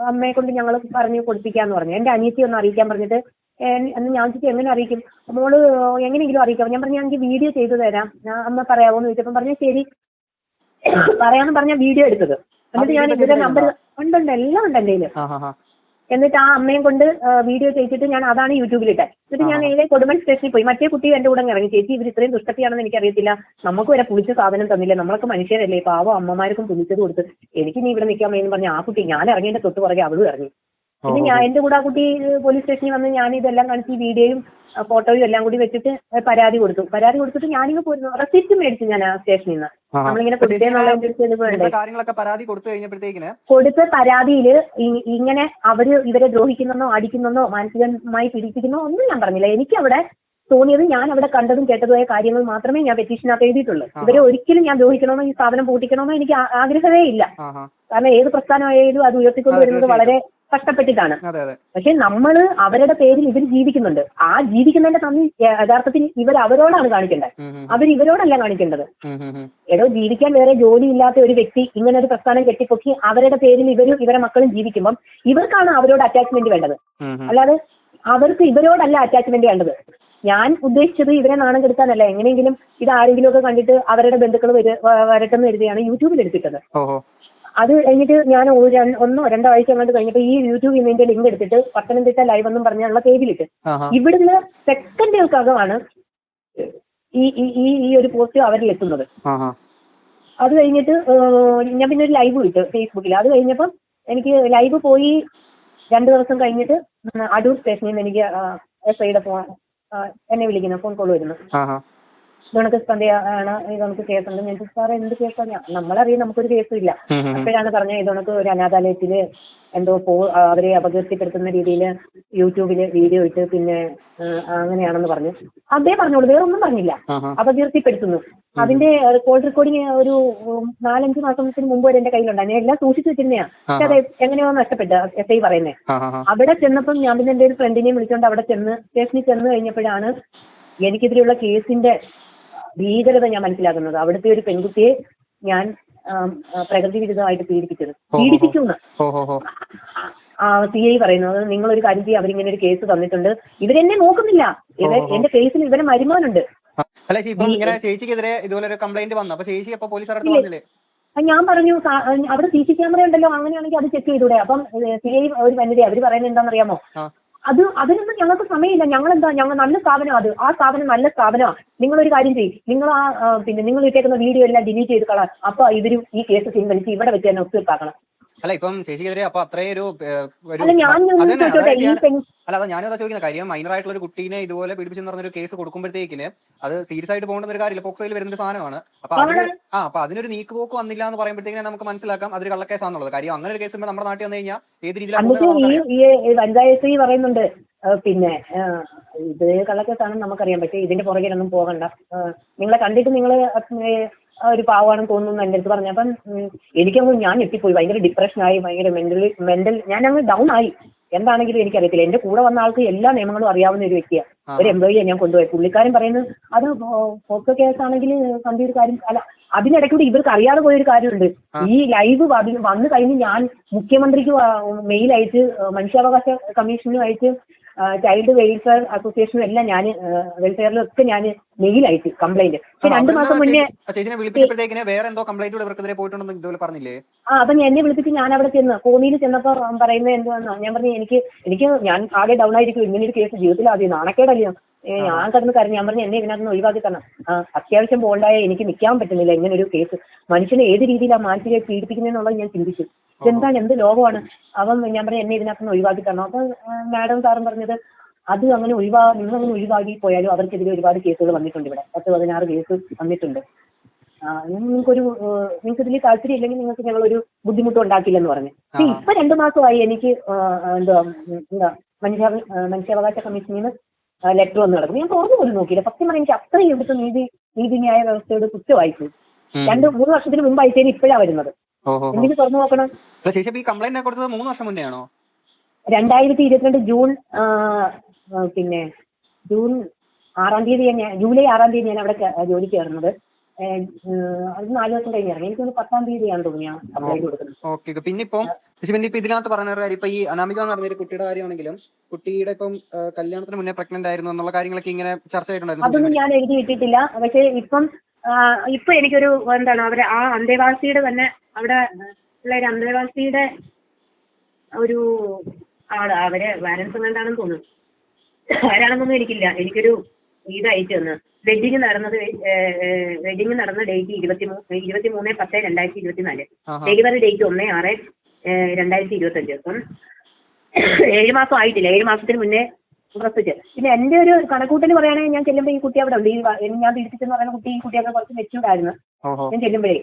അമ്മയെ കൊണ്ട് ഞങ്ങൾ പറഞ്ഞു കൊടുപ്പിക്കാന്ന് പറഞ്ഞു. എന്റെ അനിയത്തി ഒന്ന് അറിയിക്കാൻ പറഞ്ഞിട്ട് എന്ന് ഞാൻ ചോദിച്ചു എങ്ങനെ അറിയിക്കും? മോള് എങ്ങനെയെങ്കിലും അറിയിക്കാം. ഞാൻ പറഞ്ഞു ഞാൻ എനിക്ക് വീഡിയോ ചെയ്തു തരാം, അമ്മ പറയാവോന്ന് ചോദിച്ചപ്പോൾ പറഞ്ഞു ശരി പറയാമെന്ന് പറഞ്ഞ വീഡിയോ എടുത്തത്. എന്നിട്ട് ഞാൻ ഇവരുടെ നമ്പർ ഉണ്ട് എല്ലാം ഉണ്ട് എന്റെ കയ്യില്. എന്നിട്ട് ആ അമ്മയും കൊണ്ട് വീഡിയോ ചെയ്തിട്ട് ഞാൻ അതാണ് യൂട്യൂബിലിട്ടെ. എന്നിട്ട് ഞാൻ നേരെ കൊടുമൺ സ്റ്റേഷനിൽ പോയി. മറ്റേ കുട്ടി എന്റെ കൂടെ ഇറങ്ങി. ചേച്ചി ഇവർ ഇത്രയും ദുഷ്ടത്തിയാണെന്ന് എനിക്കറിയത്തില്ല, നമുക്ക് വരെ പുളിച്ച സാധനം തന്നില്ല, നമ്മളൊക്കെ മനുഷ്യരല്ലേ, പാവം അമ്മമാർക്കും പുളിച്ചത് കൊടുത്ത് എനിക്ക് നീ ഇവിടെ നിൽക്കാൻ വയ്യെന്ന് പറഞ്ഞ ആ കുട്ടി ഞാൻ ഇറങ്ങിയതിന്റെ തൊട്ട് പുറകെ അവളും ഇറങ്ങി. പിന്നെ ഞാൻ എന്റെ കൂടെ ആ കുട്ടി പോലീസ് സ്റ്റേഷനിൽ വന്ന് ഞാൻ ഇതെല്ലാം കാണിച്ച് വീഡിയോയും ഫോട്ടോയും എല്ലാം കൂടി വെച്ചിട്ട് പരാതി കൊടുത്തിട്ട് ഞാനിങ്ങ് പോയിരുന്നു. റെസിപ്റ്റ് മേടിച്ചു ഞാൻ ആ സ്റ്റേഷനിൽ നിന്ന്. നമ്മളിങ്ങനെ കൊടുത്ത പരാതിയില് ഇങ്ങനെ അവര് ഇവരെ ദ്രോഹിക്കുന്നെന്നോ അടിക്കുന്നെന്നോ മാനസികമായി പീഡിപ്പിക്കുന്നോ ഒന്നും ഞാൻ പറഞ്ഞില്ല. എനിക്ക് അവിടെ തോന്നിയത് ഞാൻ അവിടെ കണ്ടതും കേട്ടതുമായ കാര്യങ്ങൾ മാത്രമേ ഞാൻ പെറ്റീഷനകത്ത് എഴുതിയിട്ടുള്ളൂ. ഇവരെ ഒരിക്കലും ഞാൻ ദ്രോഹിക്കണമെന്നോ ഈ സ്ഥാപനം പൂട്ടിക്കണമെന്നോ എനിക്ക് ആഗ്രഹമേ ഇല്ല. കാരണം ഏത് പ്രസ്ഥാനമായാലും അത് ഉയർത്തിക്കൊണ്ടുവരുന്നത് വളരെ കഷ്ടപ്പെട്ടിട്ടാണ്. പക്ഷെ നമ്മള് അവരുടെ പേരിൽ ഇവർ ജീവിക്കുന്നുണ്ട്. ആ ജീവിക്കുന്നതിന്റെ നന്ദി യഥാർത്ഥത്തിൽ ഇവർ അവരോടാണ് കാണിക്കേണ്ടത്, അവർ ഇവരോടല്ല കാണിക്കേണ്ടത്. എടോ ജീവിക്കാൻ വേറെ ജോലി ഇല്ലാത്ത ഒരു വ്യക്തി ഇങ്ങനെ ഒരു പ്രസ്ഥാനം കെട്ടിപ്പൊക്കി അവരുടെ പേരിൽ ഇവരെ മക്കളും ജീവിക്കുമ്പം ഇവർക്കാണ് അവരോട് അറ്റാച്ച്മെന്റ് വേണ്ടത്, അല്ലാതെ അവർക്ക് ഇവരോടല്ല അറ്റാച്ച്മെന്റ് വേണ്ടത്. ഞാൻ ഉദ്ദേശിച്ചത് ഇവരെ നാണം കെടുത്താനല്ല. എങ്ങനെയെങ്കിലും ഇത് ആരെങ്കിലും ഒക്കെ കണ്ടിട്ട് അവരുടെ ബന്ധുക്കൾ വരട്ടെന്ന് കരുതിയാണ് യൂട്യൂബിൽ എടുത്തിട്ടത്. അത് കഴിഞ്ഞിട്ട് ഞാൻ 1-2 ആഴ്ച അങ്ങോട്ട് കഴിഞ്ഞപ്പോൾ ഈ യൂട്യൂബിൽ നിന്റെ ലിങ്ക് എടുത്തിട്ട് പത്തനംതിട്ട ലൈവ് എന്നും പറഞ്ഞുള്ള പേജിലിട്ട് ഇവിടുന്ന് സെക്കൻഡുകൾക്കകമാണ് ഈ ഒരു പോസ്റ്റ് അവരിൽ എത്തുന്നത്. അത് കഴിഞ്ഞിട്ട് ഞാൻ പിന്നെ ഒരു ലൈവ് ഇട്ട് ഫേസ്ബുക്കിൽ. അത് കഴിഞ്ഞപ്പം എനിക്ക് ലൈവ് പോയി 2 ദിവസം കഴിഞ്ഞിട്ട് അടൂർ സ്റ്റേഷനിൽ നിന്ന് എനിക്ക് SIയുടെ എന്നെ വിളിക്കുന്ന ഫോൺ കോൾ വരുന്നു. ഇതൊക്കെ സ്പന്ദയാണ്, ഇതൊക്കെ കേസുണ്ട്. ഞാൻ സാറേ എന്ത് കേസാണ്? നമ്മളറിയാം നമുക്കൊരു കേസും ഇല്ല. അപ്പോഴാണ് പറഞ്ഞത് ഇതൊക്കെ ഒരു അനാഥാലയത്തില് എന്തോ അവരെ അപകീർത്തിപ്പെടുത്തുന്ന രീതിയിൽ യൂട്യൂബില് വീഡിയോ ഇട്ട് പിന്നെ അങ്ങനെയാണെന്ന് പറഞ്ഞു. അതേ പറഞ്ഞോളൂ, വേറെ ഒന്നും പറഞ്ഞില്ല. അപകീർത്തിപ്പെടുത്തുന്നു. അതിന്റെ കോൾ റെക്കോർഡിങ് ഒരു 4-5 മാസത്തിന് മുമ്പ് വരെ എന്റെ കയ്യിലുണ്ടായിരുന്നു. എല്ലാം സൂക്ഷിച്ചു വെച്ചിരുന്നയാ. പക്ഷെ അത് എങ്ങനെയോ നഷ്ടപ്പെട്ട SI പറയുന്നത്. അവിടെ ചെന്നപ്പം ഞാൻ പിന്നെ എന്റെ ഒരു ഫ്രണ്ടിനെയും വിളിച്ചോണ്ട് അവിടെ സ്റ്റേഷനിൽ ചെന്ന് കഴിഞ്ഞപ്പോഴാണ് എനിക്കെതിരെയുള്ള കേസിന്റെ ഭീകരത ഞാൻ മനസ്സിലാക്കുന്നത്. അവിടുത്തെ ഒരു പെൺകുട്ടിയെ ഞാൻ പ്രകൃതി വിരുദ്ധമായിട്ട് പീഡിപ്പിക്കുന്നു. CI പറയുന്നത് നിങ്ങളൊരു കാര്യം ചെയ്യും, അവരിങ്ങനെ ഒരു കേസ് തന്നിട്ടുണ്ട്, ഇവരെന്നെ നോക്കുന്നില്ല, എന്റെ കേസിൽ ഇവരെ മരുമോനുണ്ട്. ഞാൻ പറഞ്ഞു അവിടെ CC ക്യാമറ ഉണ്ടല്ലോ, അങ്ങനെയാണെങ്കിൽ അത് ചെക്ക് ചെയ്തൂടെ? അപ്പം CI ഒരു വനിത അവര് പറയുന്നത് എന്താണെന്നറിയാമോ? അതിനൊന്നും ഞങ്ങൾക്ക് സമയമില്ല. ഞങ്ങൾ നല്ല സ്ഥാപനം, ആ സ്ഥാപനം നല്ല സ്ഥാപനമാണ്. നിങ്ങളൊരു കാര്യം ചെയ്യും, നിങ്ങൾ നിങ്ങൾ ഇട്ടേക്കുന്ന വീഡിയോ എല്ലാം ഡിലീറ്റ് ചെയ്ത് കളാം. അപ്പൊ ഇവരും ഈ കേസ് പിൻവലിച്ച് ഇവിടെ വെച്ച് തന്നെ ഒത്തുതീർപ്പാക്കണം. അല്ല ഇപ്പം ചേച്ചിക്കെതിരെ അപ്പൊ അത്രയൊരു ഞാനതാ ചോദിക്കുന്ന കാര്യം, മൈനർ ആയിട്ടുള്ള ഒരു കുട്ടീനെ ഇതുപോലെ പീഡിപ്പിച്ചെന്ന് പറഞ്ഞൊരു കേസ് കൊടുക്കുമ്പോഴത്തേക്കിന് അത് സീരിയസ് ആയിട്ട് പോകേണ്ട ഒരു കാര്യമില്ല, പോക്സോയിൽ വരുന്ന ഒരു സാധനമാണ്. അപ്പൊ അതിനൊരു നീക്കുപോക്ക് വന്നില്ല എന്ന് പറയുമ്പോഴത്തേക്കിനെ നമുക്ക് മനസ്സിലാക്കാം അതൊരു കള്ളക്കേസാണെന്നുള്ളത്. കാര്യം അങ്ങനെ ഒരു കേസ് നമ്മുടെ നാട്ടിൽ വന്നു കഴിഞ്ഞാൽ ഏത് രീതിയിലാണ് പഞ്ചായത്ത് പറയുന്നുണ്ട് പിന്നെ ഇത് കള്ളക്കേസാണെന്ന് നമുക്കറിയാം, പക്ഷേ ഇതിന്റെ പുറകിലൊന്നും പോകണ്ട, നിങ്ങളെ കണ്ടിട്ട് നിങ്ങൾ ഒരു പാവമാണെന്ന് തോന്നുന്നു എന്റെ അടുത്ത് പറഞ്ഞു. അപ്പം എനിക്കങ്ങ് ഞാൻ ഞെട്ടിപ്പോയി, ഭയങ്കര ഡിപ്രഷനായി, ഭയങ്കര മെന്റൽ ഞാൻ അങ്ങ് ഡൗൺ ആയി. എന്താണെങ്കിലും എനിക്കറിയത്തില്ല. എന്റെ കൂടെ വന്ന ആൾക്ക് എല്ലാ നിയമങ്ങളും അറിയാവുന്ന ഒരു വ്യക്തിയാണ്, ഒരു എംപ്ലോയിയെ ഞാൻ കൊണ്ടുപോയി. പുള്ളിക്കാരൻ പറയുന്നത് അത് പോക്സോ കേസാണെങ്കിൽ സന്ധ്യ ഒരു കാര്യം അല്ല. അതിനിടയ്ക്കൂടി ഇവർക്ക് അറിയാതെ പോയൊരു കാര്യമുണ്ട്. ഈ ലൈവ് വന്നു കഴിഞ്ഞ് ഞാൻ മുഖ്യമന്ത്രിക്ക് മെയിൽ അയച്ച്, മനുഷ്യാവകാശ കമ്മീഷനും അയച്ച്, ചൈൽഡ് വെൽഫെയർ അസോസിയേഷനും എല്ലാം ഞാൻ വെൽഫെയറിലൊക്കെ ഞാൻ മെയിൽ അയച്ചു കംപ്ലൈന്റ്. 2 മാസം മുന്നേ അപ്പൊ എന്നെ വിളിപ്പിച്ച് ഞാൻ അവിടെ ചെന്ന് കോന്നിയിൽ ചെന്നപ്പോ പറയുന്നത് എന്താണെന്നോ, ഞാൻ പറഞ്ഞു എനിക്ക് ഞാൻ ആകെ ഡൗൺ ആയിരിക്കും, ഇങ്ങനെ ഒരു കേസ് ജീവിതത്തിൽ ആദ്യം നാണക്കേടല്ലയോ, ഞാൻ കിടന്ന് കരഞ്ഞു. ഞാൻ പറഞ്ഞു എന്നെ ഇതിനകത്ത് ഒഴിവാക്കി തരണം, അത്യാവശ്യം ബോൾഡായ എനിക്ക് നിൽക്കാൻ പറ്റുന്നില്ല ഇങ്ങനെ ഒരു കേസ്. മനുഷ്യനെ ഏത് രീതിയിലാണ് മാനസികമായി പീഡിപ്പിക്കുന്നതെന്നുള്ളത് ഞാൻ ചിന്തിച്ചു. ഇതെന്താണ്, എന്ത് ലോകമാണ്? അവൻ ഞാൻ പറഞ്ഞു എന്നെ ഇതിനകത്ത് ഒഴിവാക്കി തരണം. അപ്പൊ മാഡം സാറും പറഞ്ഞത് അത് അങ്ങനെ നിങ്ങളങ്ങനെ ഒഴിവാക്കി പോയാലും അവർക്കെതിരെ ഒരുപാട് കേസുകൾ വന്നിട്ടുണ്ട്. ഇവിടെ 10-16 കേസ് വന്നിട്ടുണ്ട്. നിങ്ങൾക്ക് ഇതിൽ താല്പര്യം ഇല്ലെങ്കിൽ നിങ്ങൾക്ക് ഞങ്ങളൊരു ബുദ്ധിമുട്ടും ഉണ്ടാക്കില്ലെന്ന് പറഞ്ഞു. ഇപ്പൊ 2 മാസമായി എനിക്ക് മനുഷ്യാവകാശ കമ്മീഷനിൽ നിന്ന് ലെറ്റർ വന്ന് കിടക്കും. ഞാൻ തുറന്നു പോലും നോക്കിയില്ല. സത്യം പറഞ്ഞാൽ എനിക്ക് അത്രയും ഇവിടുത്തെ നീതിന്യായ വ്യവസ്ഥയോട് പുച്ഛമായിപ്പോയി. 2-3 വർഷത്തിന് മുമ്പ് അയച്ചതിന് ഇപ്പോഴാ വരുന്നത്. എന്തിനു തുറന്നു നോക്കണം? ചേച്ചി കംപ്ലൈന്റ് കൊടുത്തത് 3 വർഷം മുന്നേ ആണോ? 2022 ജൂൺ 6-ാം തീയതി ജൂലൈ 6-ാം തീയതി ഞാൻ അവിടെ ജോലിക്ക് കയറുന്നത്. അത് 4 ദിവസം കഴിഞ്ഞ് ഇറങ്ങി. എനിക്ക് 10-ാം തീയതിയാണ് തോന്നിയാ കംപ്ലൈന്റ് കൊടുക്കുന്നത്. ഓക്കെ. പിന്നെ ഇപ്പൊ ഇതിനകത്ത് പറയുന്ന ഒരു കാര്യം, ഇപ്പൊ ഈ അനാമിക എന്ന് പറഞ്ഞൊരു കുട്ടിയുടെ കാര്യമാണെങ്കിലും കുട്ടിയുടെ ഇപ്പം കല്യാണത്തിന് മുന്നേ പ്രഗ്നന്റ് ആയിരുന്നു എന്നുള്ള കാര്യങ്ങളൊക്കെ ഇങ്ങനെ ചർച്ച ചെയ്തിട്ടുണ്ടായിരുന്നു. അതൊന്നും ഞാൻ എഴുതി ഇട്ടിട്ടില്ല. പക്ഷെ ഇപ്പൊ എനിക്കൊരു അവരെ ആ അന്തേവാസിയുടെ തന്നെ അവിടെ ഉള്ള ഒരു അന്തേവാസിയുടെ ഒരു ആള്, അവരെ വാരൻസ് എന്താണെന്ന് തോന്നുന്നു, ആരാണെന്നൊന്നും എനിക്കില്ല. എനിക്കൊരു ഇത് അയച്ചു തന്നു. വെഡിങ് നടന്ന ഡേറ്റ് 23/10/2024. Delivery date 1/6/2025. അപ്പം 7 മാസം ആയിട്ടില്ല. 7 മാസത്തിന് മുന്നേ പ്രസവിച്ച്. പിന്നെ എന്റെ ഒരു കണക്കൂട്ടൽ പറയുകയാണെങ്കിൽ ഞാൻ ചെല്ലുമ്പോൾ ഈ കുട്ടി അവിടെ ഉണ്ട്. ഞാൻ പീഡിപ്പിച്ചെന്ന് പറയുന്ന കുട്ടി, ഈ കുട്ടിയൊക്കെ കുറച്ച് മെച്ചൂർഡായിരുന്നു ഞാൻ ചെല്ലുമ്പോഴേ.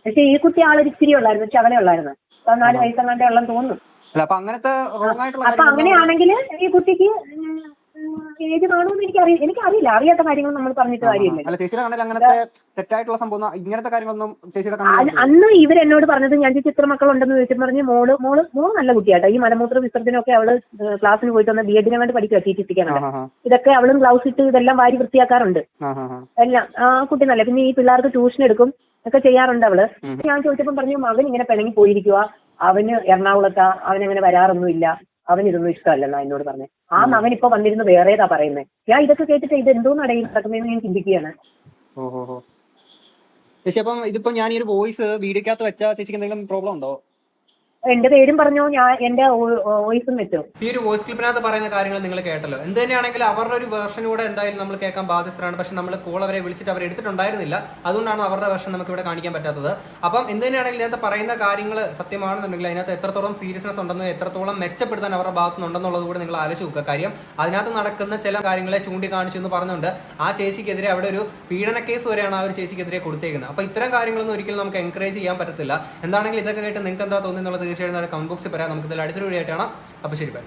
പക്ഷെ ഈ കുട്ടി ആളൊരു ഇച്ചിരി ഉള്ളായിരുന്നു, ചകല ഉള്ളായിരുന്നു. 14 വയസ്സെങ്ങാണ്ടേ ഉള്ളെന്ന് തോന്നുന്നു. അപ്പൊ അങ്ങനെയാണെങ്കിൽ ഈ കുട്ടിക്ക് ഏജ് കാണുമെന്ന് എനിക്കറിയില്ല. അറിയാത്ത കാര്യങ്ങൾ നമ്മൾ പറഞ്ഞിട്ട് കാര്യമില്ല. അന്ന് ഇവരെന്നോട് പറഞ്ഞത്, ഞാൻ ചിത്ര മക്കളുണ്ടെന്ന് ചോദിച്ചു പറഞ്ഞ് മോള് നല്ല കുട്ടിയാട്ടോ. ഈ മലമൂത്ര വിസർജനമൊക്കെ അവള് ക്ലാസ്സിന് പോയിട്ട് വന്ന ബി.എഡിനെ വേണ്ടി പഠിക്കുക, TTC-ക്കാണ്. ഇതൊക്കെ അവളും ഗ്ലൗസ് ഇട്ട് ഇതെല്ലാം വാരി വൃത്തിയാക്കാറുണ്ട് എല്ലാം. ആ കുട്ടി നല്ല. പിന്നെ ഈ പിള്ളേർക്ക് ട്യൂഷൻ എടുക്കും ഒക്കെ ചെയ്യാറുണ്ട് അവള്. ഞാൻ ചോദിച്ചപ്പോൾ പറഞ്ഞു മകൻ ഇങ്ങനെ പിണങ്ങി പോയിരിക്കുക, അവന് എറണാകുളത്താ, അവനങ്ങനെ വരാറൊന്നുമില്ല, അവൻ ഇതൊന്നും ഇഷ്ടമല്ലെന്നാ എന്നോട് പറഞ്ഞു. ആ മകൻ ഇപ്പൊ വന്നിരുന്ന് വേറേതാ പറയുന്നത്. ഞാൻ ഇതൊക്കെ കേട്ടിട്ട് ഇത് എന്തോന്ന് ഇടയിൽ നടക്കുന്നതെന്ന് ഞാൻ ചിന്തിക്കുകയാണ്. ചേച്ചി അപ്പം ഇതിപ്പോ ഞാൻ ഈ ഒരു വോയിസ് വീഡിയോക്കകത്ത് വെച്ചാൽ ചേച്ചിക്ക് എന്തെങ്കിലും പ്രോബ്ലം ഉണ്ടോ? എന്റെ പേരും പറഞ്ഞു, ഞാൻ എന്റെ വോയിസും വെച്ചു. ഈ ഒരു വോയിസ് ക്ലിപ്പിനകത്ത് പറയുന്ന കാര്യങ്ങൾ നിങ്ങൾ കേട്ടല്ലോ. എന്ത് തന്നെയാണെങ്കിലും അവരുടെ ഒരു വേർഷനൂടെ എന്തായാലും നമ്മൾ കേൾക്കാൻ ബാധ്യസ്ഥരാണ്. പക്ഷെ നമ്മൾ കോൾ അവരെ വിളിച്ചിട്ട് അവർ എടുത്തിട്ടുണ്ടായിരുന്നില്ല. അതുകൊണ്ടാണ് അവരുടെ വേർഷൻ നമുക്ക് ഇവിടെ കാണിക്കാൻ പറ്റാത്തത്. അപ്പം എന്ത് തന്നെയാണെങ്കിലും ഇതിനകത്ത് പറയുന്ന കാര്യങ്ങൾ സത്യമാണെന്നുണ്ടെങ്കിൽ അതിനകത്ത് എത്രത്തോളം സീരിയസ്നെസ് ഉണ്ടെന്നോ എത്രത്തോളം മെച്ചപ്പെടുത്താൻ അവരുടെ ഭാഗത്തുനിന്നുണ്ടെന്നുള്ളത് കൂടെ നിങ്ങൾ ആലോചിച്ച് നോക്കുക. കാര്യം അതിനകത്ത് നടക്കുന്ന ചില കാര്യങ്ങളെ ചൂണ്ടിക്കാണിച്ചു എന്ന് പറഞ്ഞുകൊണ്ട് ആ ചേച്ചിക്കെതിരെ അവിടെ ഒരു പീഡന കേസ് വരെയാണ് ആ ഒരു ചേച്ചിക്കെതിരെ കൊടുത്തേക്കുന്നത്. അപ്പോൾ ഇത്തരം കാര്യങ്ങളൊന്നും ഒരിക്കലും നമുക്ക് എൻകറേജ് ചെയ്യാൻ പറ്റത്തില്ല. എന്താണെങ്കിലും ഇതൊക്കെ കേട്ട് നിങ്ങൾക്ക് എന്താ തോന്നുന്നത് എന്നുള്ളത് തീർച്ചയായും കമന്റ് ബോക്സിൽ പറയാം. നമുക്ക് ഇതിൽ അടുത്തൊരു വീഡിയോ ആയിട്ടാണ്. അപ്പോൾ ശരി, ബൈ.